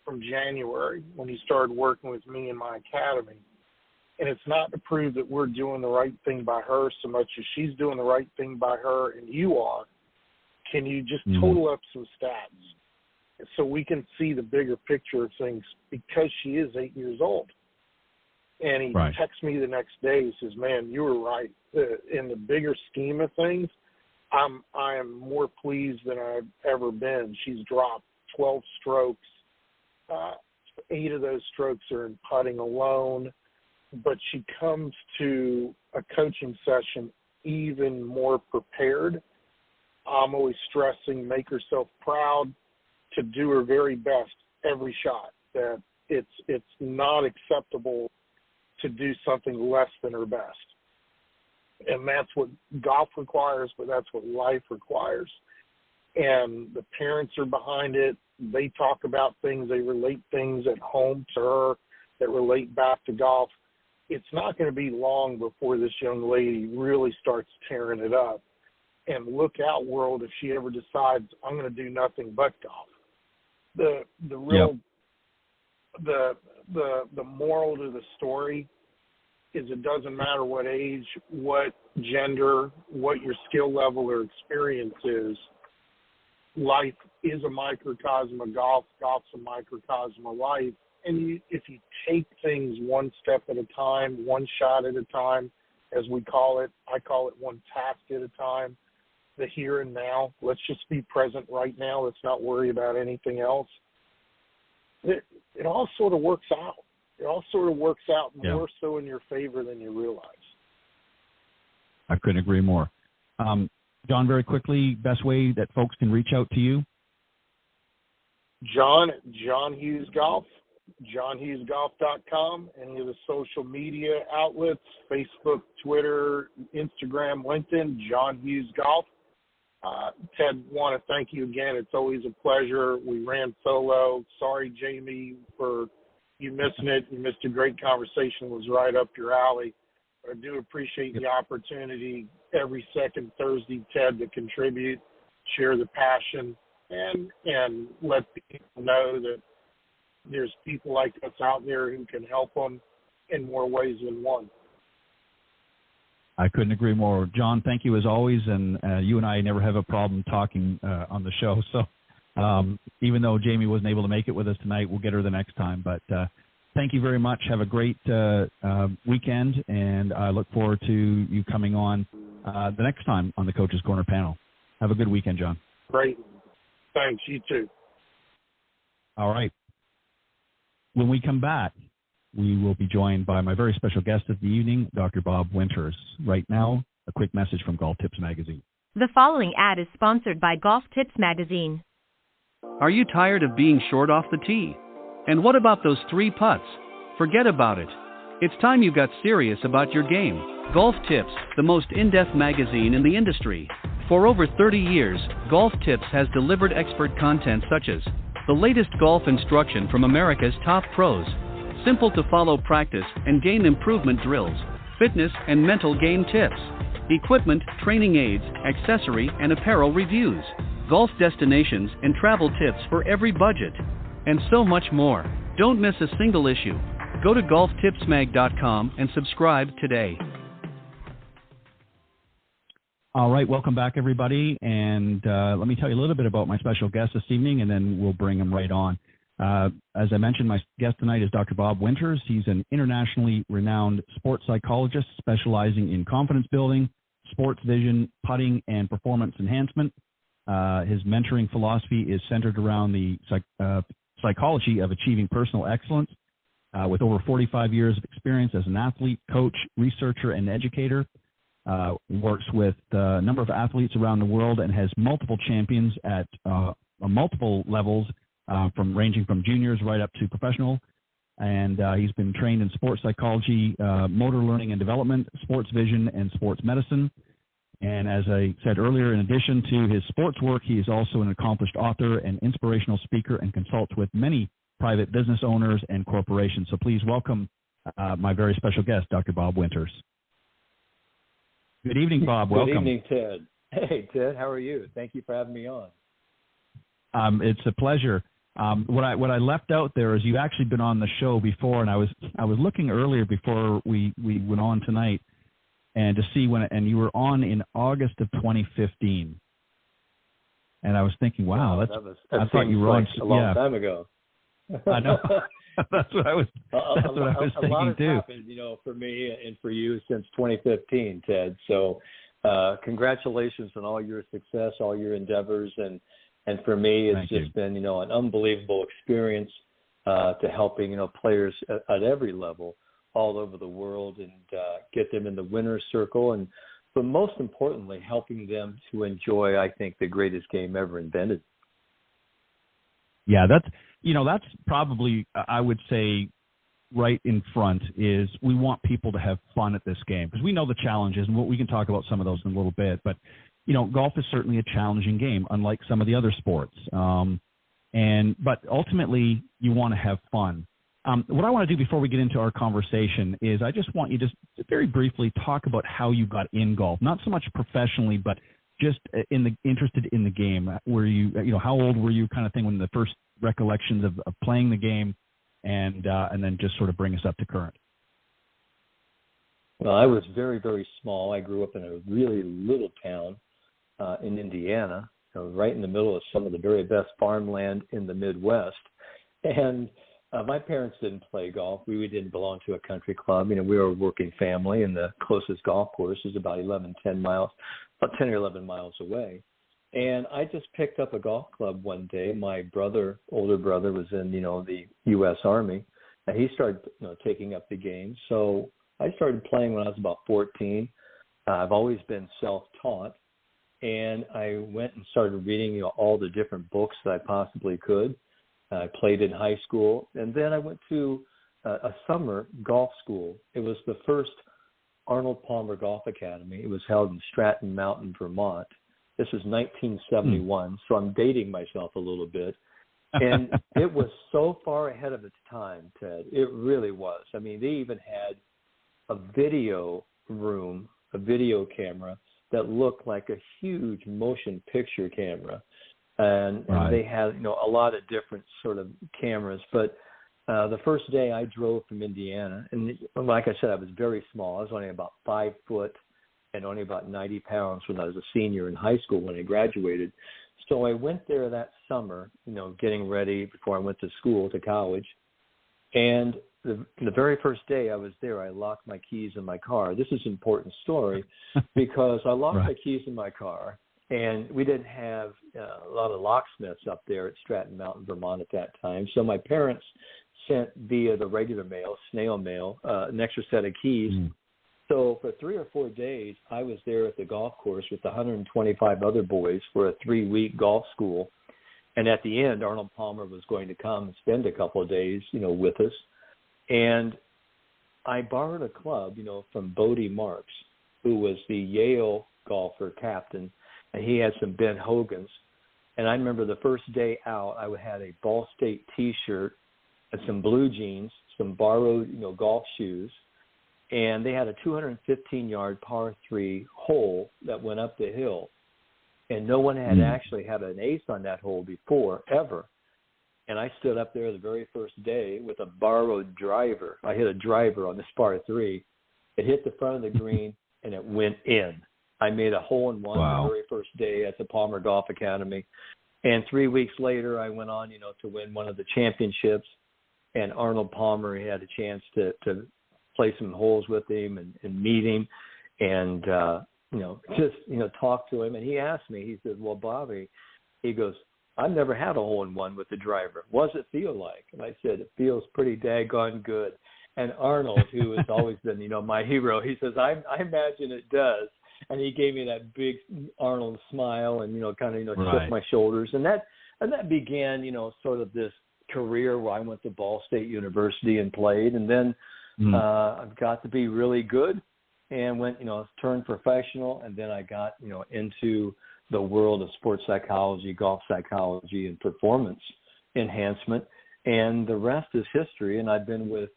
from January when he started working with me in my academy. And it's not to prove that we're doing the right thing by her so much as she's doing the right thing by her and you are. Can you just total up some stats so we can see the bigger picture of things, because she is 8 years old? And he texts me the next day. He says, man, you were right. In the bigger scheme of things, I am more pleased than I've ever been. She's dropped 12 strokes. 8 of those strokes are in putting alone, but she comes to a coaching session even more prepared. I'm always stressing, make herself proud, to do her very best every shot, that it's not acceptable to do something less than her best. And that's what golf requires, but that's what life requires. And the parents are behind it. They talk about things, they relate things at home to her that relate back to golf. It's not going to be long before this young lady really starts tearing it up. And look out, world, if she ever decides, I'm going to do nothing but golf. The moral to the story is it doesn't matter what age, what gender, what your skill level or experience is. Life is a microcosm of golf. Golf's a microcosm of life. And if you take things one step at a time, one shot at a time, as we call it, I call it one task at a time, the here and now, let's just be present right now. Let's not worry about anything else. it all sort of works out. It all sort of works out more Yeah. so in your favor than you realize. I couldn't agree more. John, very quickly, best way that folks can reach out to you? John Hughes Golf, johnhughesgolf.com, any of the social media outlets, Facebook, Twitter, Instagram, LinkedIn, John Hughes Golf. Ted, want to thank you again. It's always a pleasure. We ran solo. Sorry, Jamie, for you missing it. You missed a great conversation. It was right up your alley. I do appreciate the opportunity every second Thursday, Ted, to contribute, share the passion, and let people know that there's people like us out there who can help them in more ways than one. I couldn't agree more. John, thank you as always, and you and I never have a problem talking on the show. So even though Jamie wasn't able to make it with us tonight, we'll get her the next time. But thank you very much. Have a great weekend, and I look forward to you coming on the next time on the Coach's Corner panel. Have a good weekend, John. Great. Thanks. You too. All right. When we come back, we will be joined by my very special guest of the evening, Dr. Bob Winters. Right now, a quick message from Golf Tips Magazine. The following ad is sponsored by Golf Tips Magazine. Are you tired of being short off the tee? And what about those 3 putts? Forget about it. It's time you got serious about your game. Golf Tips, the most in-depth magazine in the industry. For over 30 years, Golf Tips has delivered expert content such as the latest golf instruction from America's top pros, simple to follow practice and game improvement drills, fitness and mental game tips, equipment, training aids, accessory and apparel reviews, golf destinations and travel tips for every budget, and so much more. Don't miss a single issue. Go to golftipsmag.com and subscribe today. All right, welcome back, everybody. And let me tell you a little bit about my special guest this evening, and then we'll bring him right on. As I mentioned, my guest tonight is Dr. Bob Winters. He's an internationally renowned sports psychologist specializing in confidence building, sports vision, putting, and performance enhancement. His mentoring philosophy is centered around the psychology of achieving personal excellence. With over 45 years of experience as an athlete, coach, researcher, and educator, works with a number of athletes around the world and has multiple champions at multiple levels, ranging from juniors right up to professional. And he's been trained in sports psychology, motor learning and development, sports vision, and sports medicine. And as I said earlier, in addition to his sports work, he is also an accomplished author and inspirational speaker and consults with many private business owners and corporations. So please welcome my very special guest, Dr. Bob Winters. Good evening, Bob. Welcome. Good evening, Ted. Hey, Ted. How are you? Thank you for having me on. It's a pleasure. What I left out there is you've actually been on the show before, and I was looking earlier before we went on tonight, and to see and you were on in August of 2015, and I was thinking, wow, I thought you were on a long time ago. I know. That's what I was thinking a lot has too. happened, for me and for you since 2015, Ted. So, congratulations on all your success, all your endeavors, and for me, it's just been an unbelievable experience to helping players at every level all over the world and get them in the winner's circle, but most importantly, helping them to enjoy, I think, the greatest game ever invented. Yeah, that's probably, I would say, right in front is we want people to have fun at this game because we know the challenges, and we can talk about some of those in a little bit. But, golf is certainly a challenging game, unlike some of the other sports. But ultimately, you want to have fun. What I want to do before we get into our conversation is I just want you to very briefly talk about how you got in golf, not so much professionally, but just interested in the game. Were you, how old were you, kind of thing, when the first recollections of playing the game, and then just sort of bring us up to current. Well, I was very, very small. I grew up in a really little town in Indiana, right in the middle of some of the very best farmland in the Midwest. And my parents didn't play golf. We didn't belong to a country club. We were a working family, and the closest golf course is about 10 or 11 miles away. And I just picked up a golf club one day. My older brother, was in, the U.S. Army, and he started, taking up the game. So I started playing when I was about 14. I've always been self-taught, and I went and started reading, all the different books that I possibly could. I played in high school, and then I went to a summer golf school. It was the first Arnold Palmer Golf Academy. It was held in Stratton Mountain, Vermont. This was 1971, so I'm dating myself a little bit. And it was so far ahead of its time, Ted. It really was. I mean, they even had a video room, a video camera that looked like a huge motion picture camera. And they had, a lot of different sort of cameras. But the first day I drove from Indiana, and like I said, I was very small. I was only about 5 foot and only about 90 pounds when I was a senior in high school when I graduated. So I went there that summer, getting ready before I went to college. And the very first day I was there, I locked my keys in my car. This is an important story because I locked my keys in my car, and we didn't have a lot of locksmiths up there at Stratton Mountain, Vermont at that time. So my parents sent via the regular mail, snail mail, an extra set of keys. So for 3 or 4 days, I was there at the golf course with 125 other boys for a 3-week golf school. And at the end, Arnold Palmer was going to come and spend a couple of days, with us. And I borrowed a club, from Bodie Marks, who was the Yale golfer captain, and he had some Ben Hogans. And I remember the first day out, I had a Ball State T-shirt and some blue jeans, some borrowed, golf shoes. And they had a 215-yard par 3 hole that went up the hill. And no one had actually had an ace on that hole before, ever. And I stood up there the very first day with a borrowed driver. I hit a driver on this par 3. It hit the front of the green, and it went in. I made a hole-in-one the very first day at the Palmer Golf Academy. And 3 weeks later, I went on, to win one of the championships. And Arnold Palmer had a chance to play some holes with him and meet him and, talk to him. And he asked me, he said, well, Bobby, he goes, I've never had a hole-in-one with the driver. What does it feel like? And I said, it feels pretty daggone good. And Arnold, who has always been, my hero, he says, I imagine it does. And he gave me that big Arnold smile and, shook my shoulders. And that began, sort of this career where I went to Ball State University and played. And then I've got to be really good and went, turned professional. And then I got, into the world of sports psychology, golf psychology, and performance enhancement. And the rest is history. And I've been with,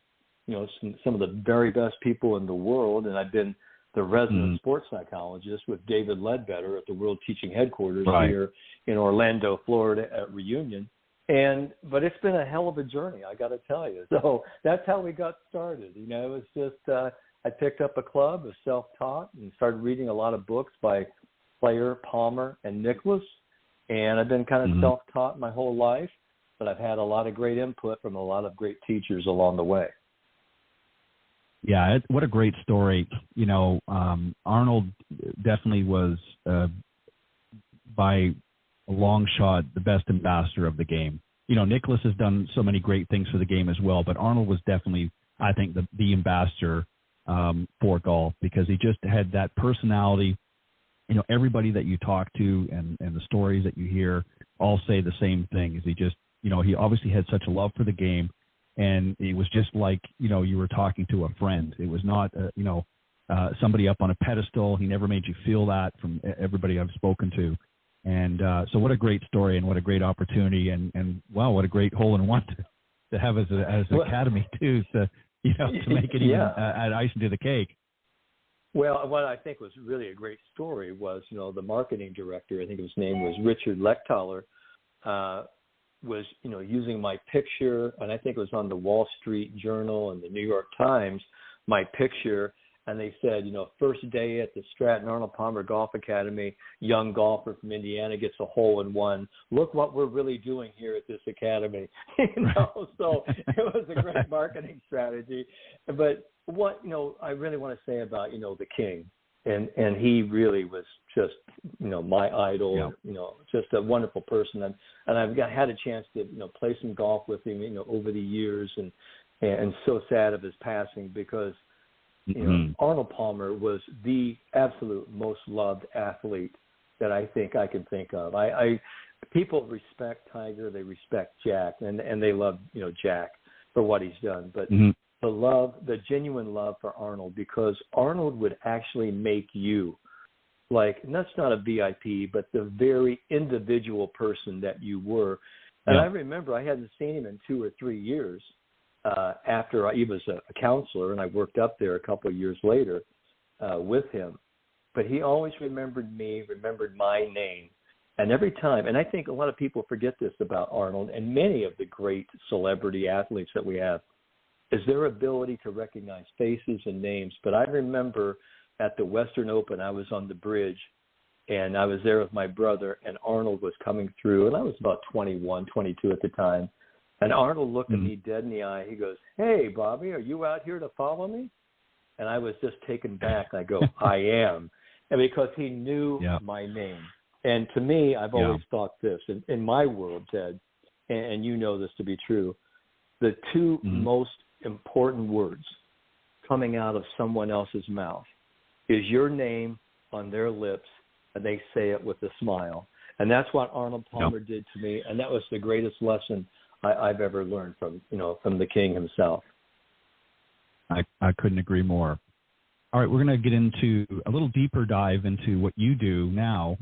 some of the very best people in the world. And I've been the resident sports psychologist with David Ledbetter at the World Teaching Headquarters here in Orlando, Florida at Reunion. But it's been a hell of a journey, I got to tell you. So that's how we got started. It was just I picked up a club, was self-taught, and started reading a lot of books by Player, Palmer, and Nicklaus. And I've been kind of self-taught my whole life, but I've had a lot of great input from a lot of great teachers along the way. Yeah, what a great story. Arnold definitely was, by a long shot, the best ambassador of the game. Nicklaus has done so many great things for the game as well, but Arnold was definitely, I think, the ambassador for golf because he just had that personality. Everybody that you talk to and the stories that you hear all say the same thing. Is he just, he obviously had such a love for the game, and it was just like, you were talking to a friend. It was not, somebody up on a pedestal. He never made you feel that from everybody I've spoken to. And so what a great story and what a great opportunity and wow, what a great hole-in-one to have as an academy too, to make it even add icing to the cake. Well, what I think was really a great story was, the marketing director, I think his name was Richard Lechtaler, was, using my picture, and I think it was on the Wall Street Journal and the New York Times, my picture, and they said, first day at the Stratton Arnold Palmer Golf Academy, young golfer from Indiana gets a hole-in-one. Look what we're really doing here at this academy. So it was a great marketing strategy. But what, I really want to say about, the king and he really was just, my idol, just a wonderful person. And I've had a chance to, play some golf with him, over the years, and so sad of his passing because, Arnold Palmer was the absolute most loved athlete that I think I can think of. People respect Tiger, they respect Jack, and they love, Jack for what he's done. But the genuine love for Arnold, because Arnold would actually make you, and that's not a VIP, but the very individual person that you were. And I remember I hadn't seen him in 2 or 3 years after he was a counselor, and I worked up there a couple of years later with him. But he always remembered me, remembered my name. And every time, and I think a lot of people forget this about Arnold and many of the great celebrity athletes that we have, is their ability to recognize faces and names. But I remember at the Western Open, I was on the bridge, and I was there with my brother, and Arnold was coming through, and I was about 21, 22 at the time. And Arnold looked at me dead in the eye. He goes, "Hey, Bobby, are you out here to follow me?" And I was just taken back. I go, "I am." And because he knew my name. And to me, I've always thought this, in my world, Ted, and you know this to be true, the two most important words coming out of someone else's mouth is your name on their lips, and they say it with a smile. And that's what Arnold Palmer did to me, and that was the greatest lesson I've ever learned from the king himself. I couldn't agree more. All right, we're going to get into a little deeper dive into what you do now.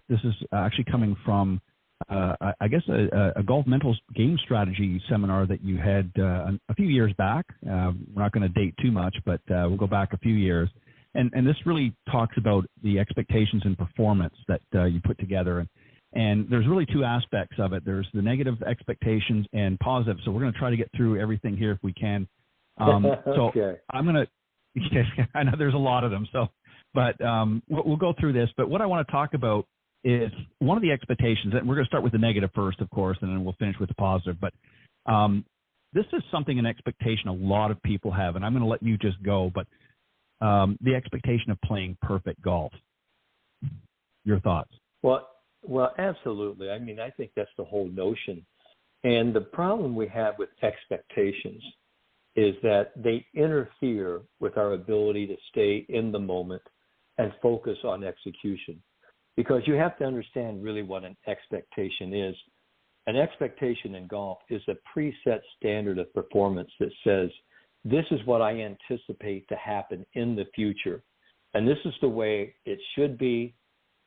This is actually coming from, I guess, a golf mental game strategy seminar that you had a few years back. We're not going to date too much, but we'll go back a few years. And this really talks about the expectations and performance that you put together. And there's really two aspects of it. There's the negative expectations and positive. So we're going to try to get through everything here if we can. So I'm going to. I know there's a lot of them, but we'll go through this. But what I want to talk about is one of the expectations, and we're going to start with the negative first, of course, and then we'll finish with the positive. But this is something, an expectation a lot of people have, and I'm going to let you just go, but the expectation of playing perfect golf. Your thoughts? Well, absolutely. I mean, I think that's the whole notion. And the problem we have with expectations is that they interfere with our ability to stay in the moment and focus on execution. Because you have to understand really what an expectation is. An expectation in golf is a preset standard of performance that says, this is what I anticipate to happen in the future. And this is the way it should be,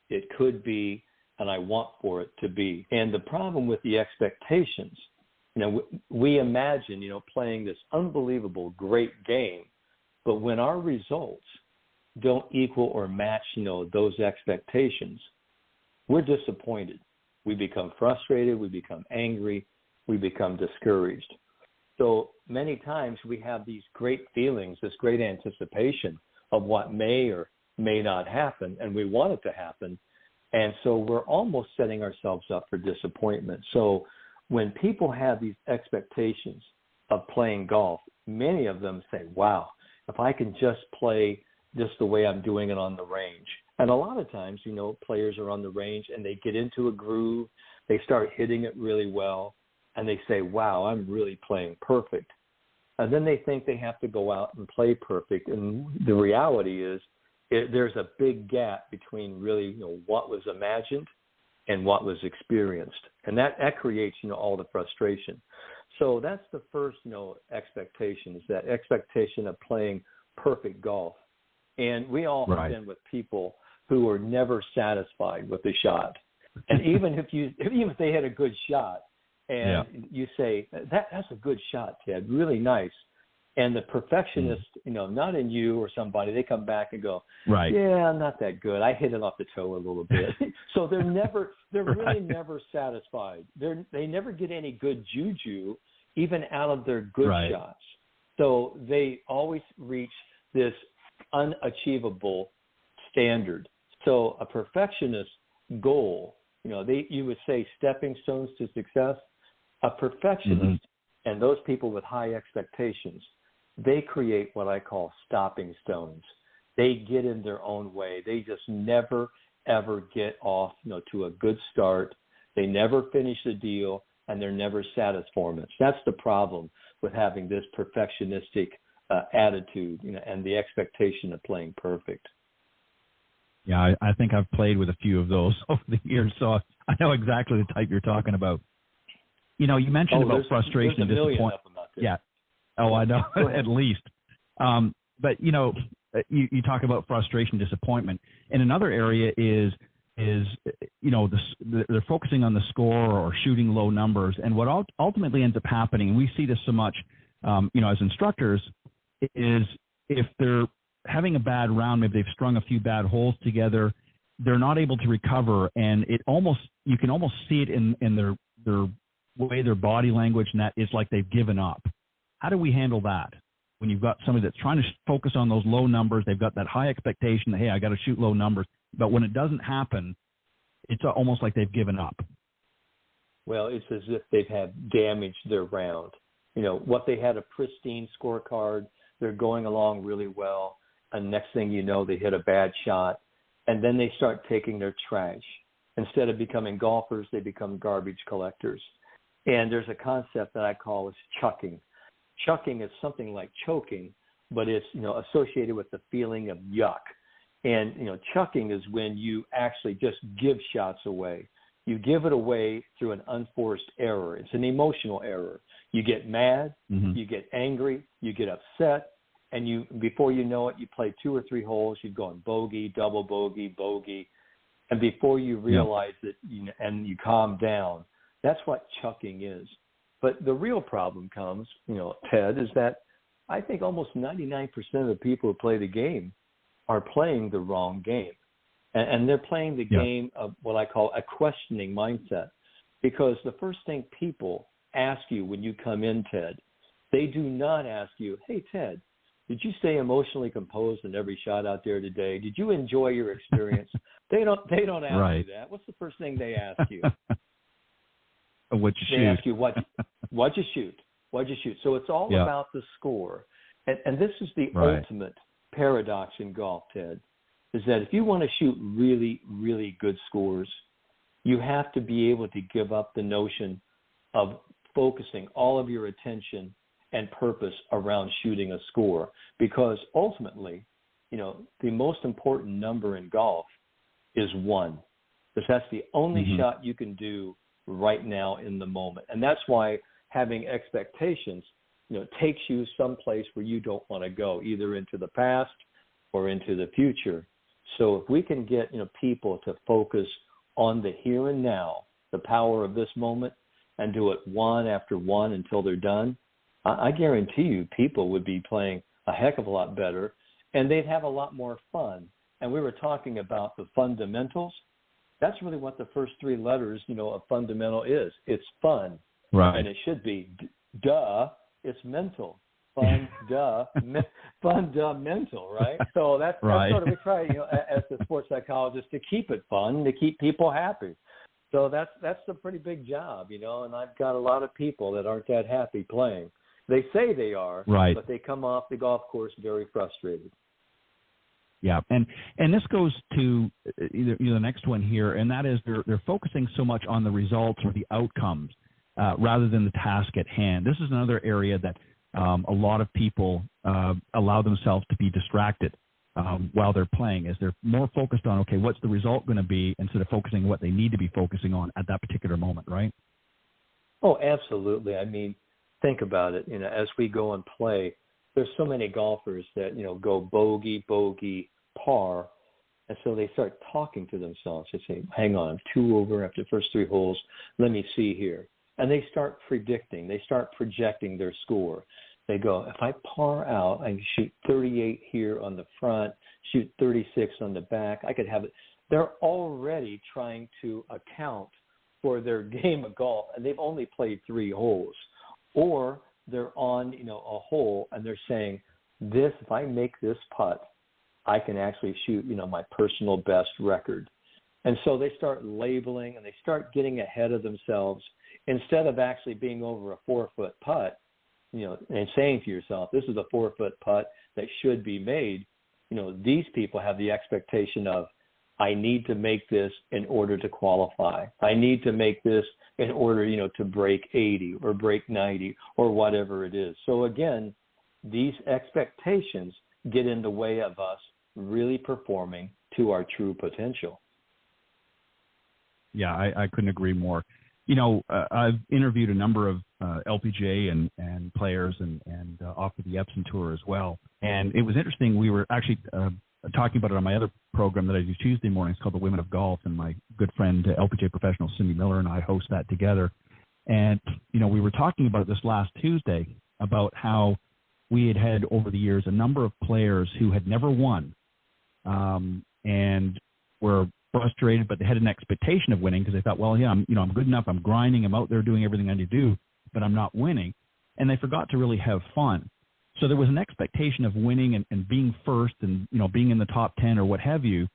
it could be, and I want for it to be. And the problem with the expectations, we imagine, playing this unbelievable great game, but when our results don't equal or match, those expectations, we're disappointed. We become frustrated, we become angry, we become discouraged. So many times we have these great feelings, this great anticipation of what may or may not happen, and we want it to happen. And so we're almost setting ourselves up for disappointment. So when people have these expectations of playing golf, many of them say, wow, if I can just play just the way I'm doing it on the range. And a lot of times, players are on the range and they get into a groove, they start hitting it really well, and they say, wow, I'm really playing perfect. And then they think they have to go out and play perfect. And the reality is there's a big gap between really what was imagined and what was experienced. And that creates, all the frustration. So that's the first, expectation, is that expectation of playing perfect golf. And we all have been with people who are never satisfied with the shot. And even if they had a good shot and you say, that's a good shot, Ted, really nice. And the perfectionist, not in you or somebody, they come back and go, yeah, I'm not that good. I hit it off the toe a little bit. So they're really never satisfied. They never get any good juju, even out of their good shots. So they always reach this unachievable standard. So a perfectionist goal, you would say stepping stones to success. A perfectionist and those people with high expectations, they create what I call stopping stones. they get in their own way. They just never, ever get off, to a good start. They never finish the deal, and they're never satisfied. That's the problem with having this perfectionistic attitude, and the expectation of playing perfect. Yeah, I think I've played with a few of those over the years, so I know exactly the type you're talking about. You mentioned about frustration and disappointment. Yeah. Oh, I know, at least. But, you talk about frustration, disappointment. And another area is they're focusing on the score or shooting low numbers. And what ultimately ends up happening, and we see this so much, as instructors, is if they're having a bad round, maybe they've strung a few bad holes together, they're not able to recover. And you can almost see it in their way, their body language, and that is like they've given up. How do we handle that? When you've got somebody that's trying to focus on those low numbers, they've got that high expectation that, hey, I got to shoot low numbers. But when it doesn't happen, it's almost like they've given up. Well, it's as if they've damaged their round. What they had a pristine scorecard, they're going along really well, and next thing you know, they hit a bad shot, and then they start taking their trash. Instead of becoming golfers, they become garbage collectors. And there's a concept that I call is chucking. Chucking is something like choking, but it's, associated with the feeling of yuck. And, chucking is when you actually just give shots away. You give it away through an unforced error. It's an emotional error. You get mad, you get angry, you get upset, and before you know it, you play 2 or 3 holes, you've gone bogey, double bogey, bogey, and before you realize it, and you calm down, that's what chucking is. But the real problem comes, Ted, is that I think almost 99% of the people who play the game are playing the wrong game. And they're playing the game of what I call a questioning mindset. Because the first thing people ask you when you come in, Ted, they do not ask you, hey, Ted, did you stay emotionally composed in every shot out there today? Did you enjoy your experience? They don't ask you that. What's the first thing they ask you? What'd you shoot? They ask you, what'd you shoot? What'd you shoot? So it's all about the score. And this is the ultimate paradox in golf, Ted, is that if you want to shoot really, really good scores, you have to be able to give up the notion of focusing all of your attention and purpose around shooting a score. Because ultimately, the most important number in golf is 1. Because that's the only shot you can do right now in the moment. And that's why having expectations, takes you someplace where you don't want to go, either into the past or into the future. So if we can get, people to focus on the here and now, the power of this moment, and do it one after one until they're done, I guarantee you people would be playing a heck of a lot better, and they'd have a lot more fun. And we were talking about the fundamentals. That's really what the first 3 letters, of fundamental is. It's fun. Right. And it should be, it's mental. Fundamental, right? So that's sort of, we try, as the sports psychologist, to keep it fun, to keep people happy. So that's a pretty big job, and I've got a lot of people that aren't that happy playing. They say they are, but they come off the golf course very frustrated. Yeah, and this goes to the next one here, and that is they're focusing so much on the results or the outcomes rather than the task at hand. This is another area that a lot of people allow themselves to be distracted while they're playing, as they're more focused on, okay, what's the result going to be, instead of focusing on what they need to be focusing on at that particular moment, right? Oh, absolutely. I mean, think about it. As we go and play, there's so many golfers that, go bogey, bogey, par, and so they start talking to themselves. They say, hang on, I'm 2 over after the first 3 holes. Let me see here. And they start predicting. They start projecting their score. They go, if I par out, I can shoot 38 here on the front, shoot 36 on the back. I could have it. They're already trying to account for their game of golf, and they've only played 3 holes. Or they're on, a hole, and they're saying, if I make this putt, I can actually shoot, my personal best record. And so they start labeling, and they start getting ahead of themselves instead of actually being over a 4-foot putt, and saying to yourself, this is a 4-foot putt that should be made. these people have the expectation of, I need to make this in order to qualify. I need to make this in order, to break 80 or break 90 or whatever it is. So again, these expectations get in the way of us really performing to our true potential. Yeah, I couldn't agree more. I've interviewed a number of LPGA and players and offered the Epson Tour as well. And it was interesting. We were actually talking about it on my other program that I do Tuesday mornings called The Women of Golf, and my good friend, LPGA professional Cindy Miller, and I host that together. And, we were talking about this last Tuesday about how we had over the years a number of players who had never won and were frustrated, but they had an expectation of winning because they thought, well, yeah, I'm good enough. I'm grinding. I'm out there doing everything I need to do, but I'm not winning. And they forgot to really have fun. So there was an expectation of winning and being first and, being in the top 10 or what have you,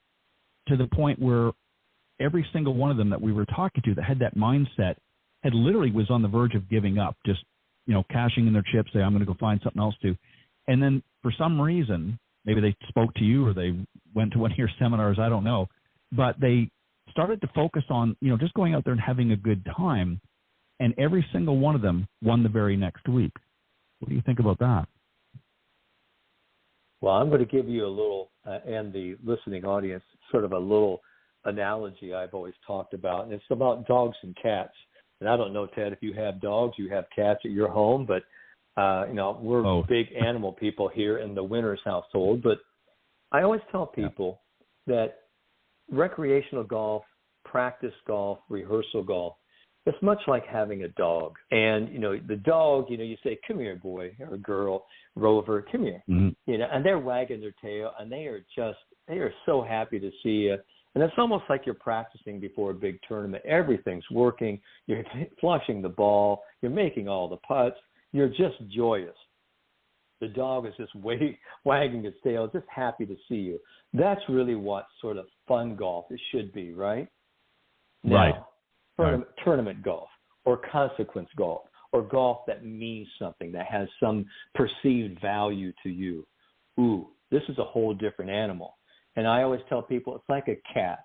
to the point where every single one of them that we were talking to that had that mindset had literally was on the verge of giving up, just, cashing in their chips, say, I'm going to go find something else to do. And then for some reason, maybe they spoke to you or they went to one of your seminars, I don't know, but they started to focus on, just going out there and having a good time. And every single one of them won the very next week. What do you think about that? Well, I'm going to give you a little, and the listening audience, sort of a little analogy I've always talked about, and it's about dogs and cats. And I don't know, Ted, if you have dogs, you have cats at your home, but, we're big animal people here in the Winters household. But I always tell people that recreational golf, practice golf, rehearsal golf, it's much like having a dog. And, the dog, you say, come here, boy, or girl, Rover, come here. Mm-hmm. And they're wagging their tail, and they are so happy to see you. And it's almost like you're practicing before a big tournament. Everything's working. You're flushing the ball. You're making all the putts. You're just joyous. The dog is just wagging its tail, just happy to see you. That's really what sort of fun golf it should be, right? Now, tournament golf or consequence golf or golf that means something, that has some perceived value to you. Ooh, this is a whole different animal. And I always tell people it's like a cat.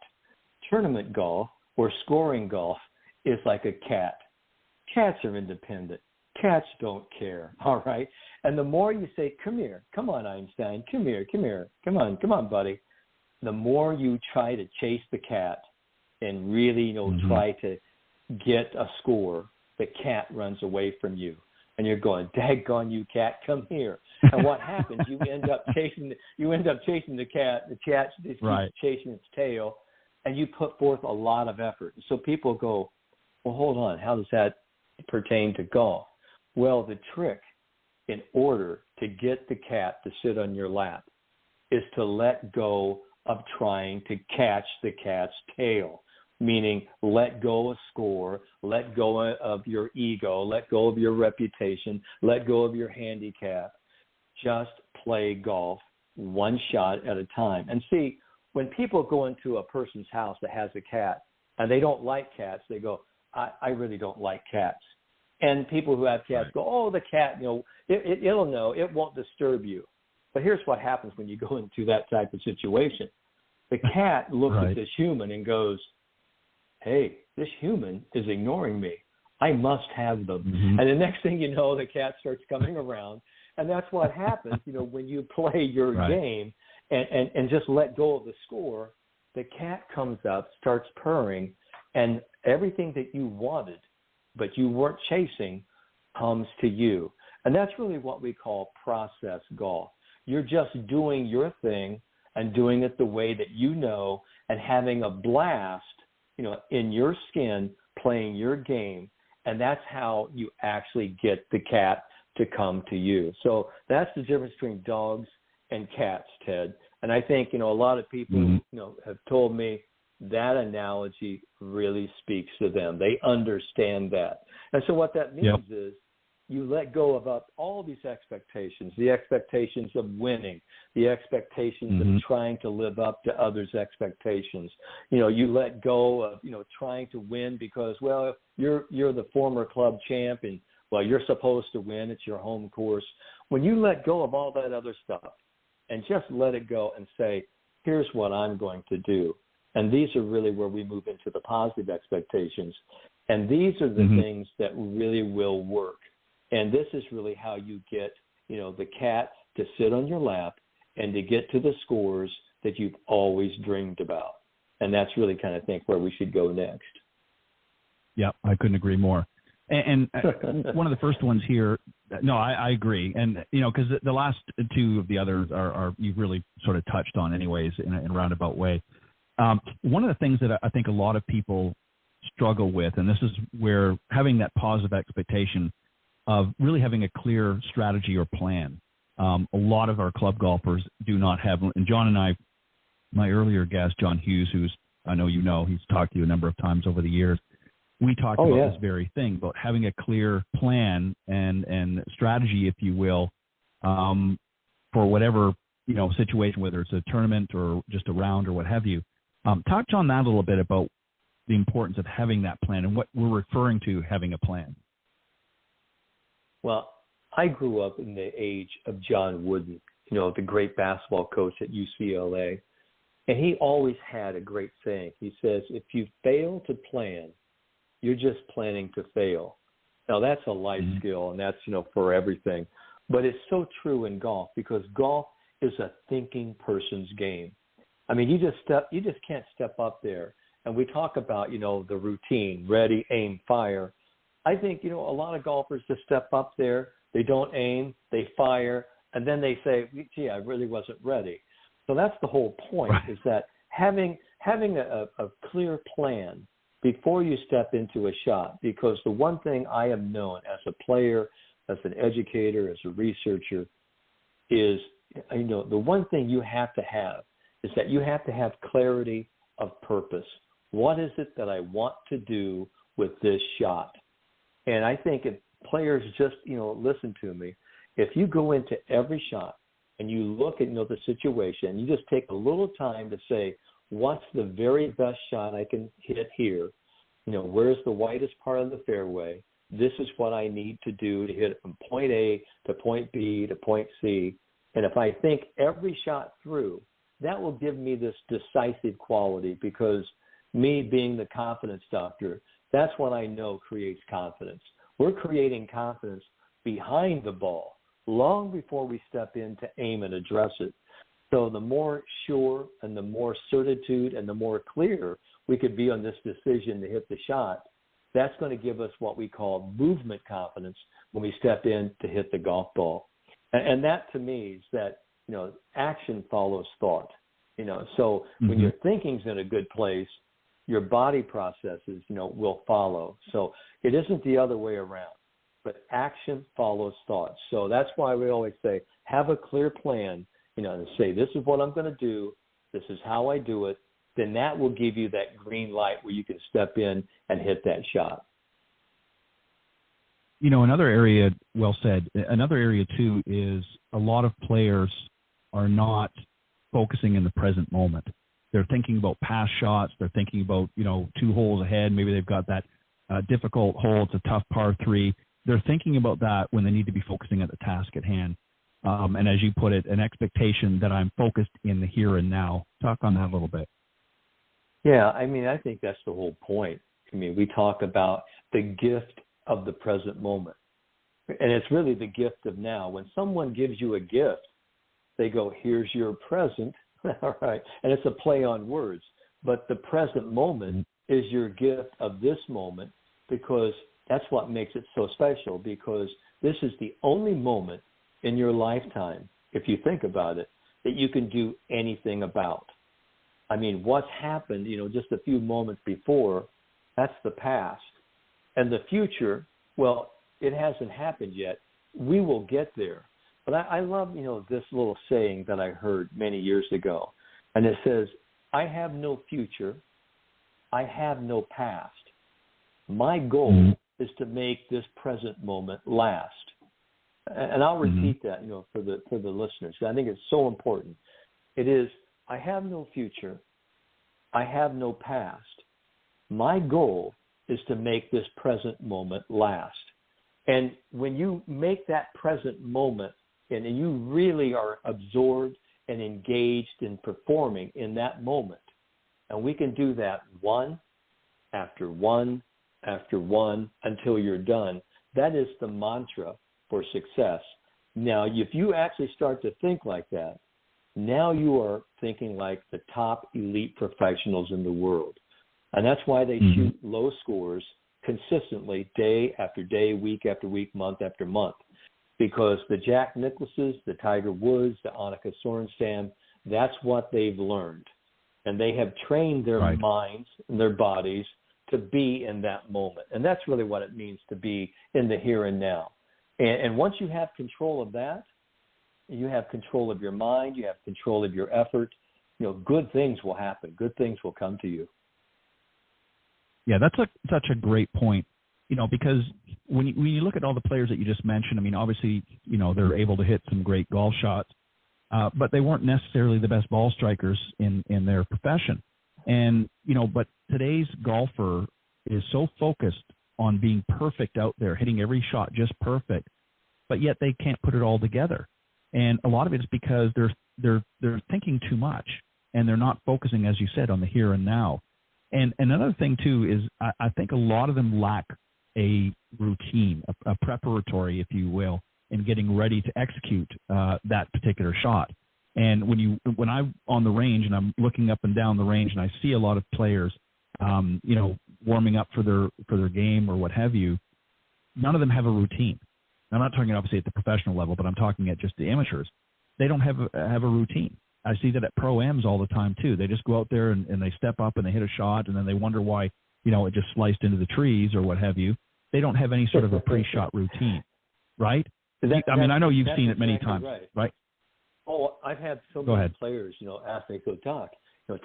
Tournament golf or scoring golf is like a cat. Cats are independent. Cats don't care, all right? And the more you say, come here, come on, Einstein, come here, come on, buddy, the more you try to chase the cat and really, try to get a score, the cat runs away from you. And you're going, daggone you, cat, come here. And what happens? You end up chasing the cat. The cat just keeps chasing its tail, and you put forth a lot of effort. So people go, well, hold on, how does that pertain to golf? Well, the trick in order to get the cat to sit on your lap is to let go of trying to catch the cat's tail. Meaning let go of score, let go of your ego, let go of your reputation, let go of your handicap. Just play golf one shot at a time. And see, when people go into a person's house that has a cat and they don't like cats, they go, I really don't like cats. And people who have cats go, oh, the cat, it'll know, it won't disturb you. But here's what happens when you go into that type of situation. The cat looks at this human and goes, hey, this human is ignoring me. I must have them. Mm-hmm. And the next thing you know, the cat starts coming around. And that's what happens, when you play your game and just let go of the score, the cat comes up, starts purring, and everything that you wanted, but you weren't chasing, comes to you. And that's really what we call process golf. You're just doing your thing and doing it the way that you know and having a blast in your skin, playing your game, and that's how you actually get the cat to come to you. So that's the difference between dogs and cats, Ted. And I think, a lot of people, have told me that analogy really speaks to them. They understand that. And so what that means is you let go of all these expectations, the expectations of winning, the expectations of trying to live up to others' expectations. You let go of, trying to win because, well, you're the former club champ and, well, you're supposed to win. It's your home course. When you let go of all that other stuff and just let it go and say, here's what I'm going to do. And these are really where we move into the positive expectations. And these are the things that really will work. And this is really how you get, the cat to sit on your lap and to get to the scores that you've always dreamed about. And that's really kind of think where we should go next. Yeah, I couldn't agree more. And one of the first ones here, no, I agree. And, because the last two of the others are you've really sort of touched on anyways in a roundabout way. One of the things that I think a lot of people struggle with, and this is where having that positive expectation of really having a clear strategy or plan. A lot of our club golfers do not have, and John and I, my earlier guest, John Hughes, who's, I know he's talked to you a number of times over the years. We talked about this very thing, about having a clear plan and strategy, if you will, for whatever, situation, whether it's a tournament or just a round or what have you. Touch on that a little bit about the importance of having that plan and what we're referring to having a plan. Well, I grew up in the age of John Wooden, the great basketball coach at UCLA. And he always had a great saying. He says, if you fail to plan, you're just planning to fail. Now, that's a life skill, and that's, for everything. But it's so true in golf because golf is a thinking person's game. I mean, you just can't step up there. And we talk about, the routine, ready, aim, fire. I think, a lot of golfers just step up there, they don't aim, they fire, and then they say, gee, I really wasn't ready. So that's the whole point, is that having a clear plan before you step into a shot, because the one thing I have known as a player, as an educator, as a researcher, is, the one thing you have to have is that you have to have clarity of purpose. What is it that I want to do with this shot? And I think if players just, listen to me, if you go into every shot and you look at, the situation, you just take a little time to say, what's the very best shot I can hit here? Where's the widest part of the fairway? This is what I need to do to hit it from point A to point B to point C. And if I think every shot through, that will give me this decisive quality, because me being the confidence doctor, that's what I know creates confidence. We're creating confidence behind the ball long before we step in to aim and address it. So the more sure and the more certitude and the more clear we could be on this decision to hit the shot, that's going to give us what we call movement confidence when we step in to hit the golf ball. And that to me is that, action follows thought. So when your thinking's in a good place, your body processes, will follow. So it isn't the other way around, but action follows thought. So that's why we always say, have a clear plan, and say, this is what I'm going to do. This is how I do it. Then that will give you that green light where you can step in and hit that shot. Another area, well said, another area too is a lot of players are not focusing in the present moment. They're thinking about past shots. They're thinking about, 2 holes ahead. Maybe they've got that difficult hole. It's a tough par 3. They're thinking about that when they need to be focusing at the task at hand. And as you put it, an expectation that I'm focused in the here and now. Talk on that a little bit. Yeah, I think that's the whole point. We talk about the gift of the present moment. And it's really the gift of now. When someone gives you a gift, they go, here's your present. All right. And it's a play on words. But the present moment is your gift of this moment, because that's what makes it so special, because this is the only moment in your lifetime, if you think about it, that you can do anything about. What's happened, just a few moments before, that's the past. And the future, well, it hasn't happened yet. We will get there. But I love, this little saying that I heard many years ago. And it says, I have no future. I have no past. My goal is to make this present moment last. And I'll repeat that, for the listeners. I think it's so important. It is, I have no future. I have no past. My goal is to make this present moment last. And when you make that present moment and you really are absorbed and engaged in performing in that moment. And we can do that one after one after one until you're done. That is the mantra for success. Now, if you actually start to think like that, now you are thinking like the top elite professionals in the world. And that's why they shoot low scores consistently day after day, week after week, month after month. Because the Jack Nicklauses, the Tiger Woods, the Annika Sorenstam, that's what they've learned. And they have trained their minds and their bodies to be in that moment. And that's really what it means to be in the here and now. And once you have control of that, you have control of your mind, you have control of your effort, good things will happen. Good things will come to you. Yeah, that's such a great point, because when you look at all the players that you just mentioned, I mean, obviously, they're able to hit some great golf shots, but they weren't necessarily the best ball strikers in their profession. And, but today's golfer is so focused on being perfect out there, hitting every shot just perfect, but yet they can't put it all together. And a lot of it is because they're thinking too much, and they're not focusing, as you said, on the here and now. And another thing, too, is I think a lot of them lack a routine, a preparatory, if you will, in getting ready to execute that particular shot. And when I'm on the range and I'm looking up and down the range and I see a lot of players, warming up for their game or what have you, none of them have a routine. I'm not talking obviously at the professional level, but I'm talking at just the amateurs. They don't have a routine. I see that at pro-ams all the time too. They just go out there and they step up and they hit a shot, and then they wonder why, it just sliced into the trees or what have you. They don't have any sort of a pre-shot routine, right? I know you've seen it many times, right? Oh, I've had so many players, ask me, go, Doc,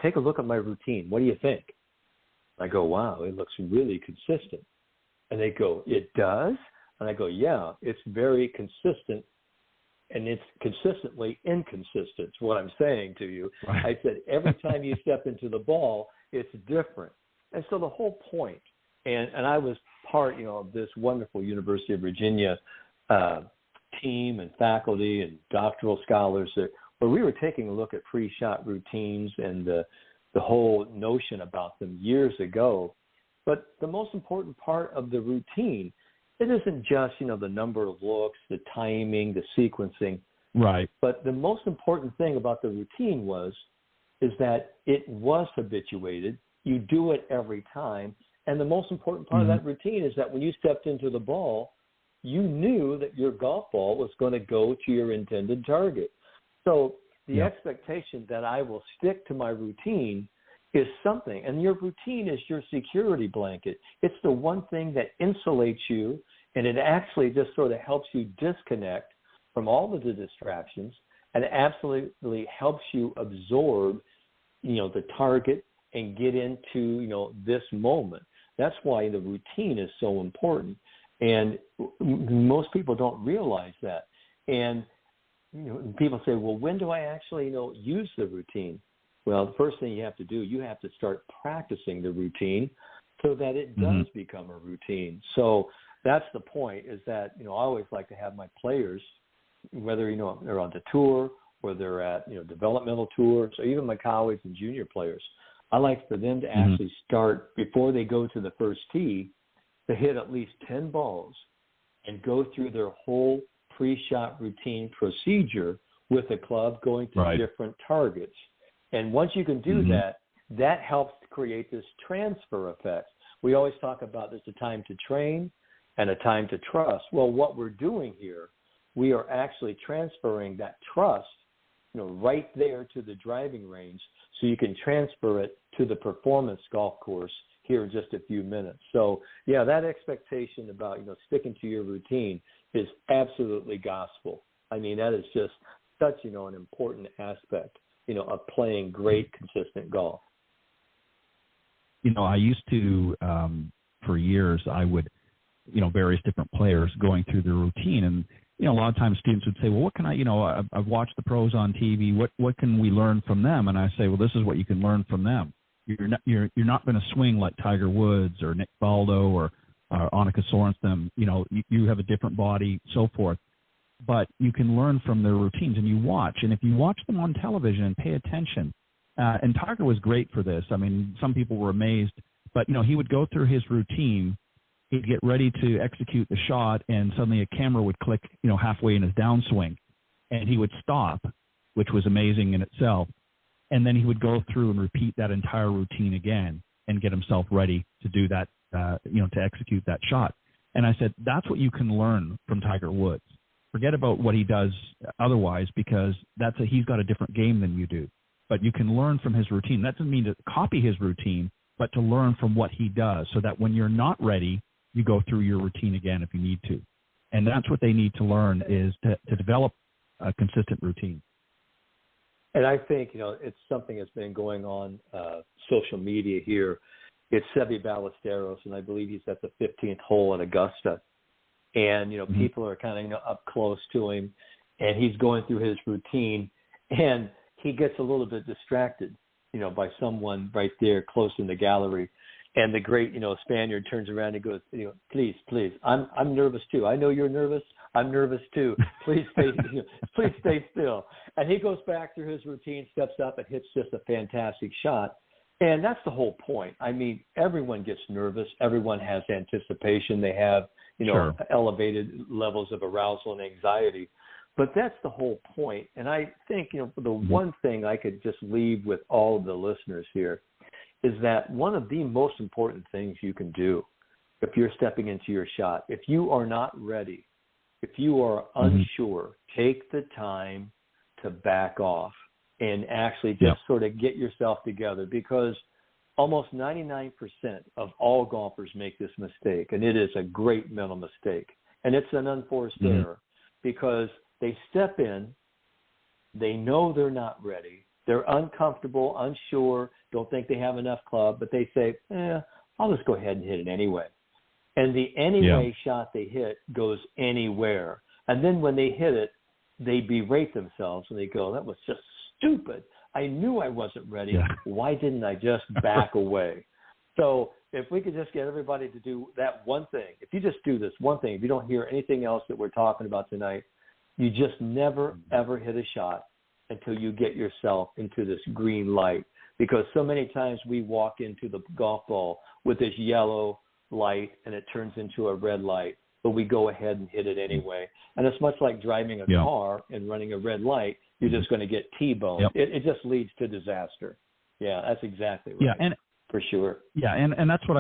take a look at my routine. What do you think? I go, wow, it looks really consistent. And they go, it does? And I go, yeah, it's very consistent, and it's consistently inconsistent, is what I'm saying to you. Right. I said, every time you step into the ball, it's different. And so the whole point, and I was part, of this wonderful University of Virginia team and faculty and doctoral scholars where we were taking a look at pre-shot routines and the whole notion about them years ago. But the most important part of the routine, it isn't just, the number of looks, the timing, the sequencing. Right. But the most important thing about the routine is that it was habituated. You do it every time. And the most important part of that routine is that when you stepped into the ball, you knew that your golf ball was going to go to your intended target. So the expectation that I will stick to my routine is something, and your routine is your security blanket. It's the one thing that insulates you, and it actually just sort of helps you disconnect from all of the distractions, and it absolutely helps you absorb, the target and get into, this moment. That's why the routine is so important, and most people don't realize that. And people say, well, when do I actually, use the routine? Well, the first thing you have to do, you have to start practicing the routine so that it does become a routine. So that's the point, is that, I always like to have my players, whether, they're on the tour or they're at, developmental tours, or even my college and junior players, I like for them to actually start, before they go to the first tee, to hit at least 10 balls and go through their whole pre-shot routine procedure with a club going to different targets. And once you can do that, that helps to create this transfer effect. We always talk about there's a time to train and a time to trust. Well, what we're doing here, we are actually transferring that trust, right there to the driving range, so you can transfer it to the performance golf course here in just a few minutes. So, yeah, that expectation about, sticking to your routine is absolutely gospel. I mean, that is just such, an important aspect, of playing great, consistent golf. I used to, for years, I would, various different players going through their routine. And, a lot of times students would say, well, what can I've watched the pros on TV. What can we learn from them? And I say, well, this is what you can learn from them. You're not going to swing like Tiger Woods or Nick Faldo or Annika Sorenstam. You have a different body, so forth. but you can learn from their routines, and you watch. And if you watch them on television and pay attention, and Tiger was great for this. I mean, some people were amazed, but, he would go through his routine. He'd get ready to execute the shot, and suddenly a camera would click, halfway in his downswing, and he would stop, which was amazing in itself. And then he would go through and repeat that entire routine again and get himself ready to do that, to execute that shot. And I said, that's what you can learn from Tiger Woods. Forget about what he does otherwise, because he's got a different game than you do. But you can learn from his routine. That doesn't mean to copy his routine, but to learn from what he does, so that when you're not ready, you go through your routine again if you need to. And that's what they need to learn, is to develop a consistent routine. And I think, it's something that's been going on social media here. It's Seve Ballesteros, and I believe he's at the 15th hole in Augusta. And, people are kind of, up close to him, and he's going through his routine, and he gets a little bit distracted, by someone right there close in the gallery. And the great, Spaniard turns around and goes, please, I'm nervous too. I know you're nervous. I'm nervous too. Please stay still. And he goes back through his routine, steps up, and hits just a fantastic shot. And that's the whole point. I mean, everyone gets nervous. Everyone has anticipation. They have, Sure. elevated levels of arousal and anxiety. But that's the whole point. And I think, the one thing I could just leave with all of the listeners here is that one of the most important things you can do if you're stepping into your shot, if you are not ready, if you are unsure, take the time to back off and actually just sort of get yourself together, because almost 99% of all golfers make this mistake, and it is a great mental mistake. And it's an unforced error, because they step in, they know they're not ready, they're uncomfortable, unsure, don't think they have enough club, but they say, I'll just go ahead and hit it anyway. And the anyway shot they hit goes anywhere. And then when they hit it, they berate themselves and they go, that was just stupid. I knew I wasn't ready. Yeah. Why didn't I just back away? So if we could just get everybody to do that one thing, if you just do this one thing, if you don't hear anything else that we're talking about tonight, you just never, ever hit a shot until you get yourself into this green light. Because so many times we walk into the golf ball with this yellow light and it turns into a red light, but we go ahead and hit it anyway. And it's much like driving a car and running a red light. You're just going to get T-boned. Yep. It just leads to disaster. Yeah, that's exactly right. Yeah, and for sure. Yeah, and that's what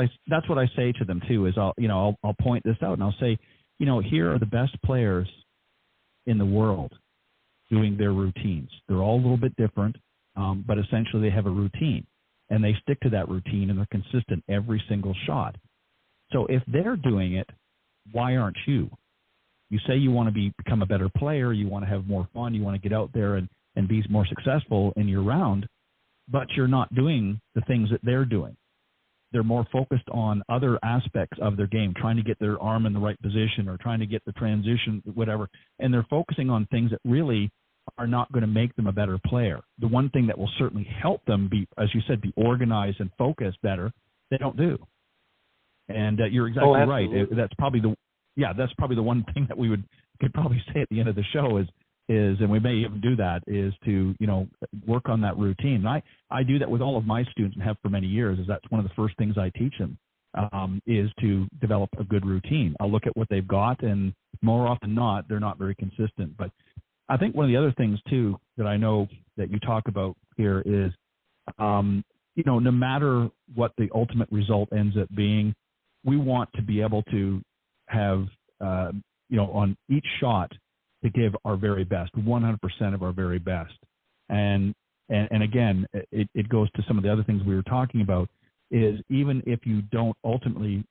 I say to them too. Is I'll point this out and I'll say, here are the best players in the world doing their routines. They're all a little bit different, but essentially they have a routine, and they stick to that routine, and they're consistent every single shot. So if they're doing it, why aren't you? You say you want to become a better player, you want to have more fun, you want to get out there and be more successful in your round, but you're not doing the things that they're doing. They're more focused on other aspects of their game, trying to get their arm in the right position or trying to get the transition, whatever, and they're focusing on things that really are not going to make them a better player. The one thing that will certainly help them be, as you said, be organized and focused better, they don't do. And you're exactly right. That's probably the one thing that we could probably say at the end of the show is, and we may even do that, is to, work on that routine. And I do that with all of my students and have for many years. Is that's one of the first things I teach them, is to develop a good routine. I'll look at what they've got, and more often than not, they're not very consistent. But I think one of the other things too that I know that you talk about here is, no matter what the ultimate result ends up being, we want to be able to have, on each shot, to give our very best, 100% of our very best. And again, it goes to some of the other things we were talking about, is even if you don't ultimately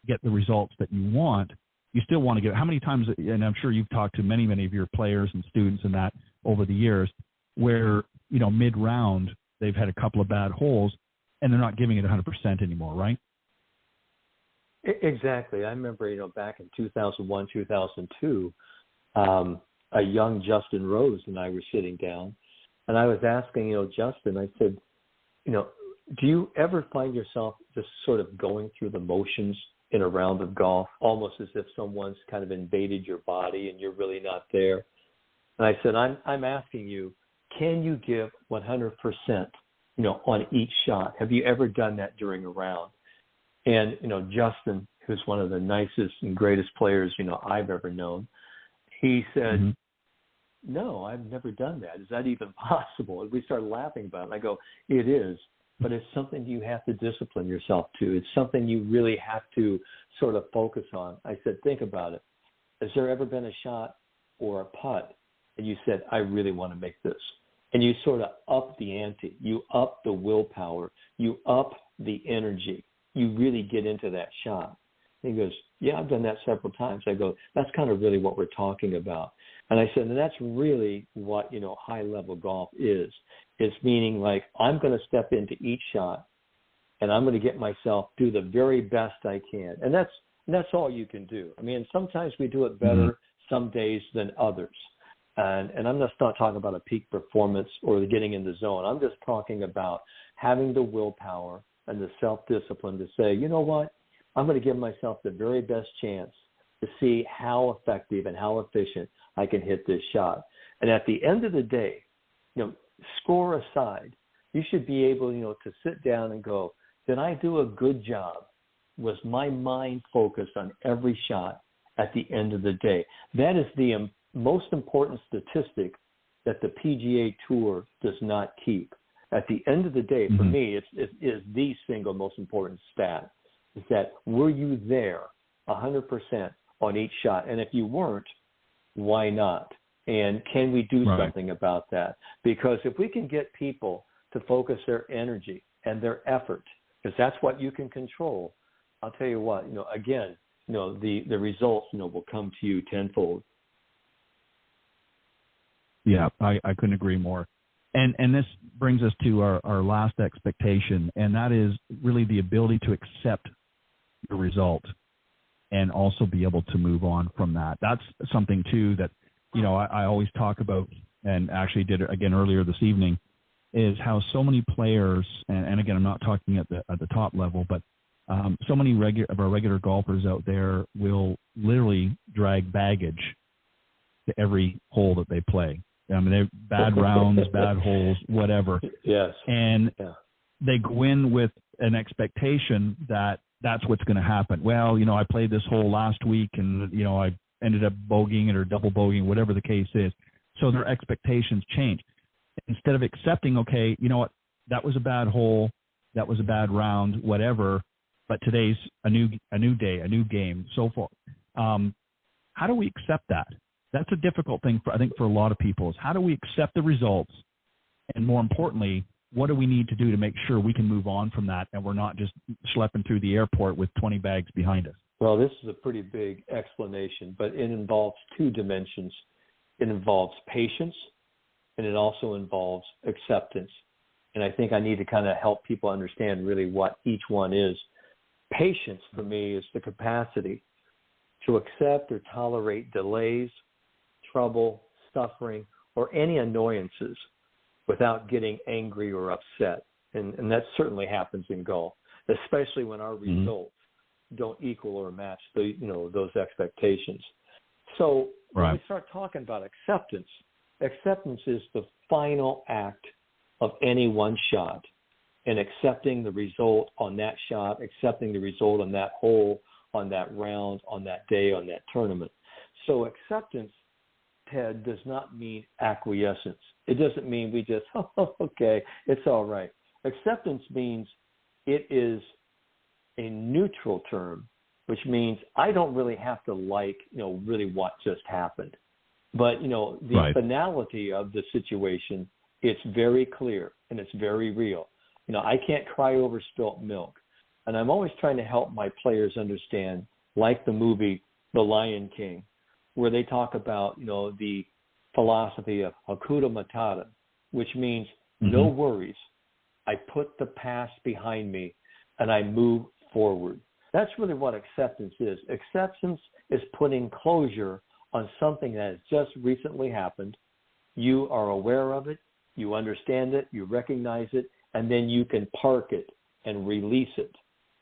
get the results that you want, you still want to get, how many times, and I'm sure you've talked to many, many of your players and students and that over the years, where, mid-round, they've had a couple of bad holes and they're not giving it 100% anymore, right? Exactly. I remember, back in 2001, 2002, a young Justin Rose and I were sitting down, and I was asking, Justin, I said, do you ever find yourself just sort of going through the motions in a round of golf, almost as if someone's kind of invaded your body and you're really not there. And I said, I'm asking you, can you give 100%, on each shot? Have you ever done that during a round? And, Justin, who's one of the nicest and greatest players, I've ever known, he said, no, I've never done that. Is that even possible? And we started laughing about it. And I go, it is, but it's something you have to discipline yourself to. It's something you really have to sort of focus on. I said, think about it. Has there ever been a shot or a putt and you said, I really want to make this? And you sort of up the ante. You up the willpower. You up the energy. You really get into that shot. And he goes, yeah, I've done that several times. I go, that's kind of really what we're talking about. And I said, and that's really what, high-level golf is. It's meaning like I'm going to step into each shot and I'm going to get myself do the very best I can. And that's all you can do. I mean, sometimes we do it better some days than others. And I'm just not talking about a peak performance or getting in the zone. I'm just talking about having the willpower and the self-discipline to say, you know what, I'm going to give myself the very best chance to see how effective and how efficient I can hit this shot. And at the end of the day, score aside, you should be able, to sit down and go, did I do a good job? Was my mind focused on every shot at the end of the day? That is the most important statistic that the PGA Tour does not keep. At the end of the day, for me, it is the single most important stat, is that were you there 100% on each shot? And if you weren't, why not? And can we do something about that? Because if we can get people to focus their energy and their effort, because that's what you can control, I'll tell you what, again, the results, will come to you tenfold. Yeah, I couldn't agree more. And this brings us to our last expectation, and that is really the ability to accept the result and also be able to move on from that. That's something, too, that, I always talk about, and actually did it again earlier this evening, is how so many players, and again, I'm not talking at the top level, but so many of our regular golfers out there will literally drag baggage to every hole that they play. I mean, they're bad rounds, bad holes, whatever. Yes. And they go in with an expectation that that's what's going to happen. Well, I played this hole last week and, I ended up bogeying it or double bogeying, whatever the case is. So their expectations change. Instead of accepting, okay, you know what, that was a bad hole, that was a bad round, whatever, but today's a new day, a new game, so forth. How do we accept that? That's a difficult thing, I think, for a lot of people, is how do we accept the results? And more importantly, what do we need to do to make sure we can move on from that and we're not just schlepping through the airport with 20 bags behind us? Well, this is a pretty big explanation, but it involves two dimensions. It involves patience, and it also involves acceptance. And I think I need to kind of help people understand really what each one is. Patience, for me, is the capacity to accept or tolerate delays, trouble, suffering, or any annoyances without getting angry or upset. And that certainly happens in golf, especially when our results don't equal or match those expectations. So when we start talking about acceptance is the final act of any one shot, and accepting the result on that shot, accepting the result on that hole, on that round, on that day, on that tournament. So acceptance, Ted, does not mean acquiescence. It doesn't mean we just, okay, it's all right. Acceptance means it is a neutral term, which means I don't really have to like, really what just happened. But, the finality of the situation, it's very clear and it's very real. I can't cry over spilt milk. And I'm always trying to help my players understand, like the movie The Lion King, where they talk about, the philosophy of Hakuna Matata, which means no worries. I put the past behind me and I move forward. That's really what acceptance is. Acceptance is putting closure on something that has just recently happened. You are aware of it, you understand it, you recognize it, and then you can park it and release it.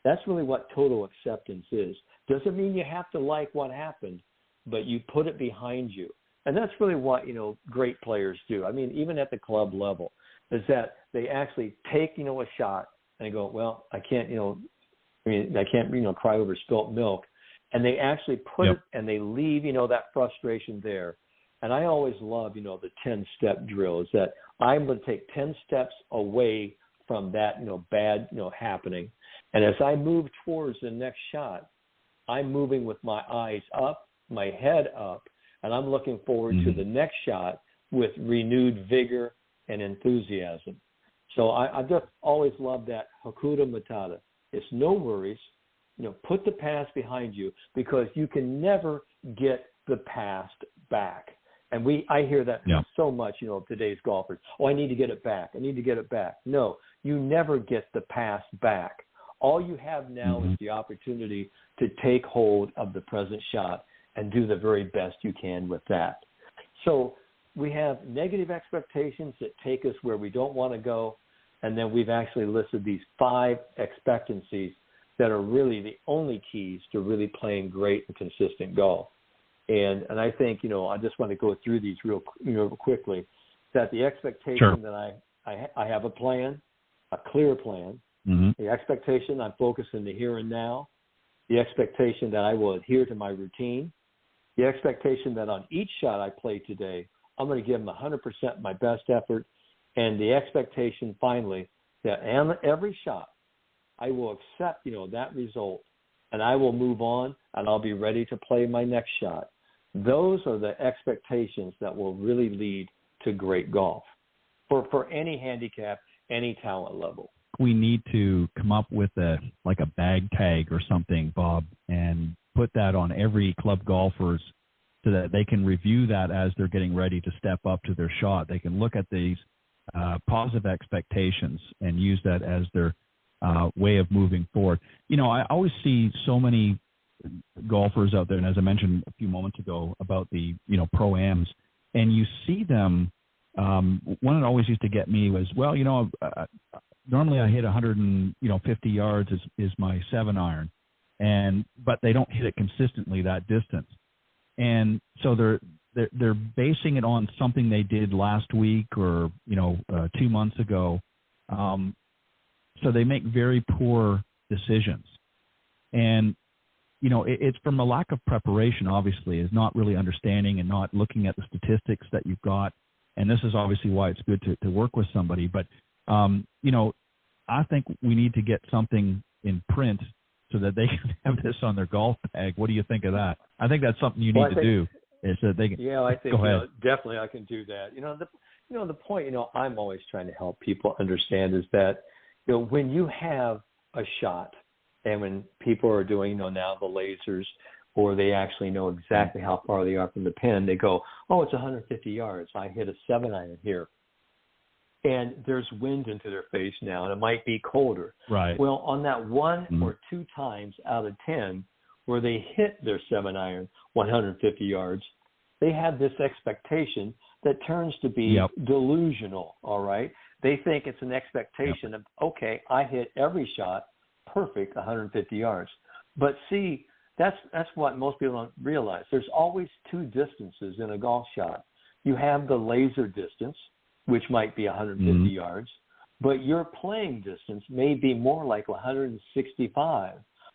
That's really what total acceptance is. Doesn't mean you have to like what happened, but you put it behind you. And that's really what, great players do. I mean, even at the club level, is that they actually take, a shot and they go, well, I can't, I can't, cry over spilt milk. And they actually put it and they leave, that frustration there. And I always love, the 10-step drill is that I'm going to take 10 steps away from that, bad, happening. And as I move towards the next shot, I'm moving with my eyes up, my head up, and I'm looking forward to the next shot with renewed vigor and enthusiasm. So I just always love that Hakuna Matata. It's no worries. Put the past behind you because you can never get the past back. And I hear that so much, today's golfers. Oh, I need to get it back. I need to get it back. No, you never get the past back. All you have now is the opportunity to take hold of the present shot and do the very best you can with that. So we have negative expectations that take us where we don't want to go, and then we've actually listed these 5 expectancies that are really the only keys to really playing great and consistent golf. And I think, I just want to go through these real quickly, that the expectation that I have a plan, a clear plan, the expectation I'm focused in the here and now, the expectation that I will adhere to my routine, the expectation that on each shot I play today, I'm going to give them 100% my best effort, and the expectation finally that on every shot I will accept, that result, and I will move on, and I'll be ready to play my next shot. Those are the expectations that will really lead to great golf for any handicap, any talent level. We need to come up with a bag tag or something, Bob, and put that on every club golfers so that they can review that as they're getting ready to step up to their shot. They can look at these positive expectations and use that as their way of moving forward. I always see so many golfers out there, and as I mentioned a few moments ago about the, pro-ams, and you see them, one that always used to get me was, well, normally I hit 150 yards is my 7-iron, but they don't hit it consistently that distance. And so they're basing it on something they did last week or 2 months ago. So they make very poor decisions, and it's from a lack of preparation. Obviously, is not really understanding and not looking at the statistics that you've got. And this is obviously why it's good to work with somebody. But I think we need to get something in print so that they can have this on their golf bag. What do you think of that? I think that's something you need to do. Is that they can, I think go ahead. Definitely I can do that. The point I'm always trying to help people understand is that when you have a shot, and when people are doing now the lasers, or they actually know exactly how far they are from the pin, they go, oh, it's 150 yards. I hit a 7-iron here. And there's wind into their face now, and it might be colder. Right. Well, on that 1 or 2 times out of 10 where they hit their 7-iron 150 yards, they have this expectation that turns to be delusional, all right? They think it's an expectation of, okay, I hit every shot perfect 150 yards. But see, that's what most people don't realize. There's always 2 distances in a golf shot. You have the laser distance, which might be 150 yards, but your playing distance may be more like 165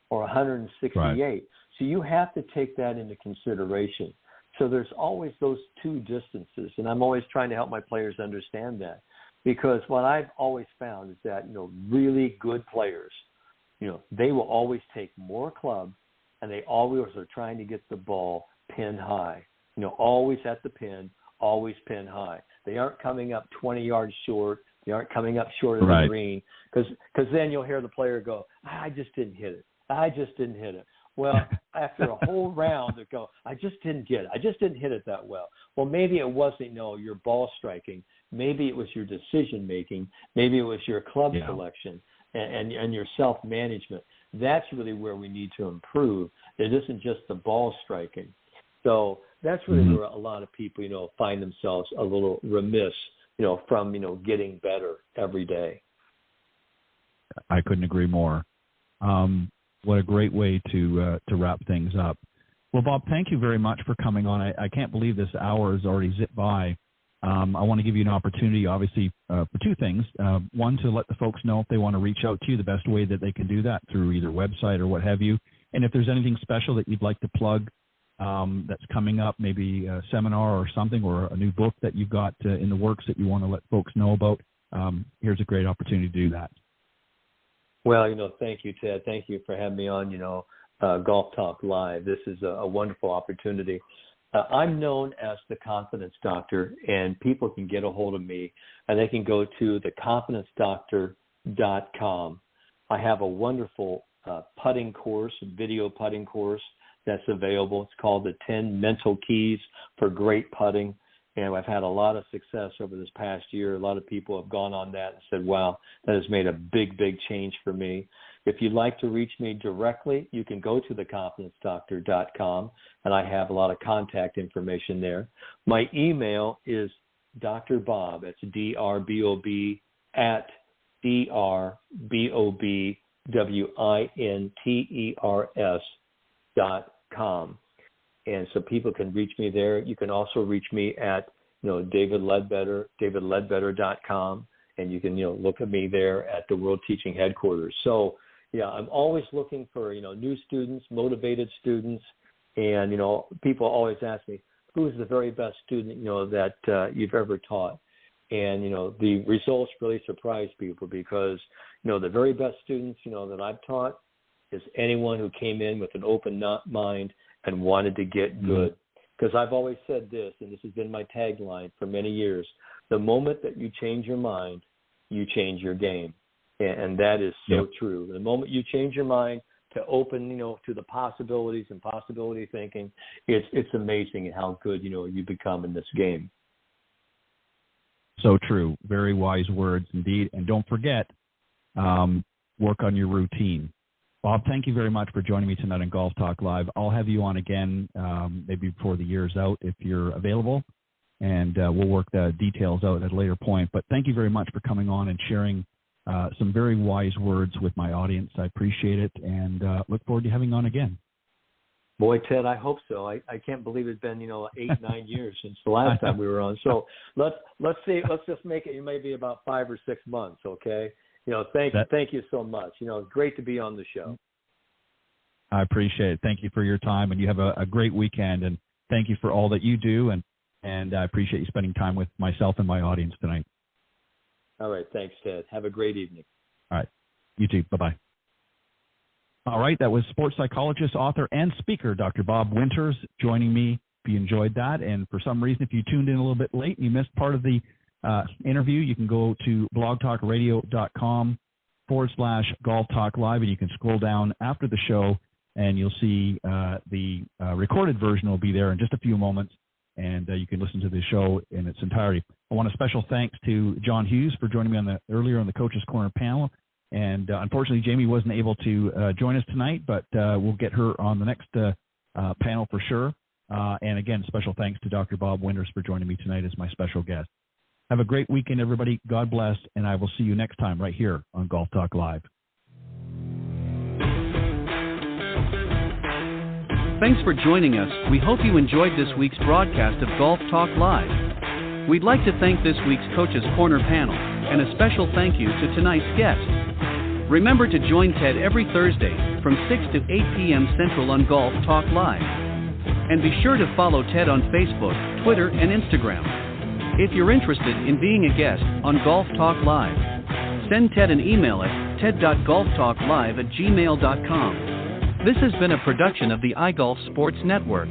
or 168. Right. So you have to take that into consideration. So there's always those 2 distances, and I'm always trying to help my players understand that, because what I've always found is that, really good players, they will always take more club, and they always are trying to get the ball pin high, always at the pin, always pin high. They aren't coming up 20 yards short. They aren't coming up short of the green, because then you'll hear the player go, I just didn't hit it. I just didn't hit it. Well, after a whole round, they go, I just didn't get it. I just didn't hit it that well. Well, maybe it wasn't, your ball striking. Maybe it was your decision making. Maybe it was your club selection and your self-management. That's really where we need to improve. It isn't just the ball striking. So that's really where a lot of people, find themselves a little remiss, from, getting better every day. I couldn't agree more. What a great way to wrap things up. Well, Bob, thank you very much for coming on. I can't believe this hour has already zipped by. I want to give you an opportunity, obviously, for two things. One, to let the folks know if they want to reach out to you, the best way that they can do that through either website or what have you. And if there's anything special that you'd like to plug that's coming up, maybe a seminar or something, or a new book that you've got in the works that you want to let folks know about, here's a great opportunity to do that. Well, thank you, Ted. Thank you for having me on, Golf Talk Live. This is a wonderful opportunity. I'm known as the Confidence Doctor, and people can get a hold of me, and they can go to theconfidencedoctor.com. I have a wonderful putting course, video putting course that's available. It's called the 10 Mental Keys for Great Putting, and I've had a lot of success over this past year. A lot of people have gone on that and said, wow, that has made a big, big change for me. If you'd like to reach me directly, you can go to theconfidencedoctor.com, and I have a lot of contact information there. My email is drbob, that's D-R-B-O-B, at DRBOBWINTERS.com. And so people can reach me there. You can also reach me at, David Ledbetter, davidledbetter.com, and you can, look at me there at the World Teaching Headquarters. So, yeah, I'm always looking for, new students, motivated students, and, people always ask me, who's the very best student, that you've ever taught? And, the results really surprise people because, the very best students, that I've taught is anyone who came in with an open mind and wanted to get good. Because I've always said this, and this has been my tagline for many years, the moment that you change your mind, you change your game. And that is so true. The moment you change your mind to open, to the possibilities and possibility thinking, it's amazing how good, you become in this game. So true. Very wise words indeed. And don't forget, work on your routine. Bob, thank you very much for joining me tonight on Golf Talk Live. I'll have you on again maybe before the year's out if you're available, and we'll work the details out at a later point. But thank you very much for coming on and sharing some very wise words with my audience. I appreciate it, and look forward to having you on again. Boy, Ted, I hope so. I can't believe it's been 8-9 years since the last time we were on. So let's see. Let's just make it maybe about 5 or 6 months, okay? Thank you so much. Great to be on the show. I appreciate it. Thank you for your time, and you have a great weekend. And thank you for all that you do, and I appreciate you spending time with myself and my audience tonight. All right. Thanks, Ted. Have a great evening. All right. You too. Bye-bye. All right. That was sports psychologist, author, and speaker, Dr. Bob Winters, joining me. If you enjoyed that, and for some reason, if you tuned in a little bit late and you missed part of the interview, you can go to blogtalkradio.com/Golf Talk Live, and you can scroll down after the show, and you'll see the recorded version will be there in just a few moments, and you can listen to the show in its entirety. I want a special thanks to John Hughes for joining me earlier on the Coach's Corner panel, and unfortunately, Jamie wasn't able to join us tonight, but we'll get her on the next panel for sure. And again, special thanks to Dr. Bob Winters for joining me tonight as my special guest. Have a great weekend, everybody. God bless, and I will see you next time right here on Golf Talk Live. Thanks for joining us. We hope you enjoyed this week's broadcast of Golf Talk Live. We'd like to thank this week's Coach's Corner panel, and a special thank you to tonight's guest. Remember to join Ted every Thursday from 6 to 8 p.m. Central on Golf Talk Live. And be sure to follow Ted on Facebook, Twitter, and Instagram. If you're interested in being a guest on Golf Talk Live, send Ted an email at ted.golftalklive@gmail.com. This has been a production of the iGolf Sports Network.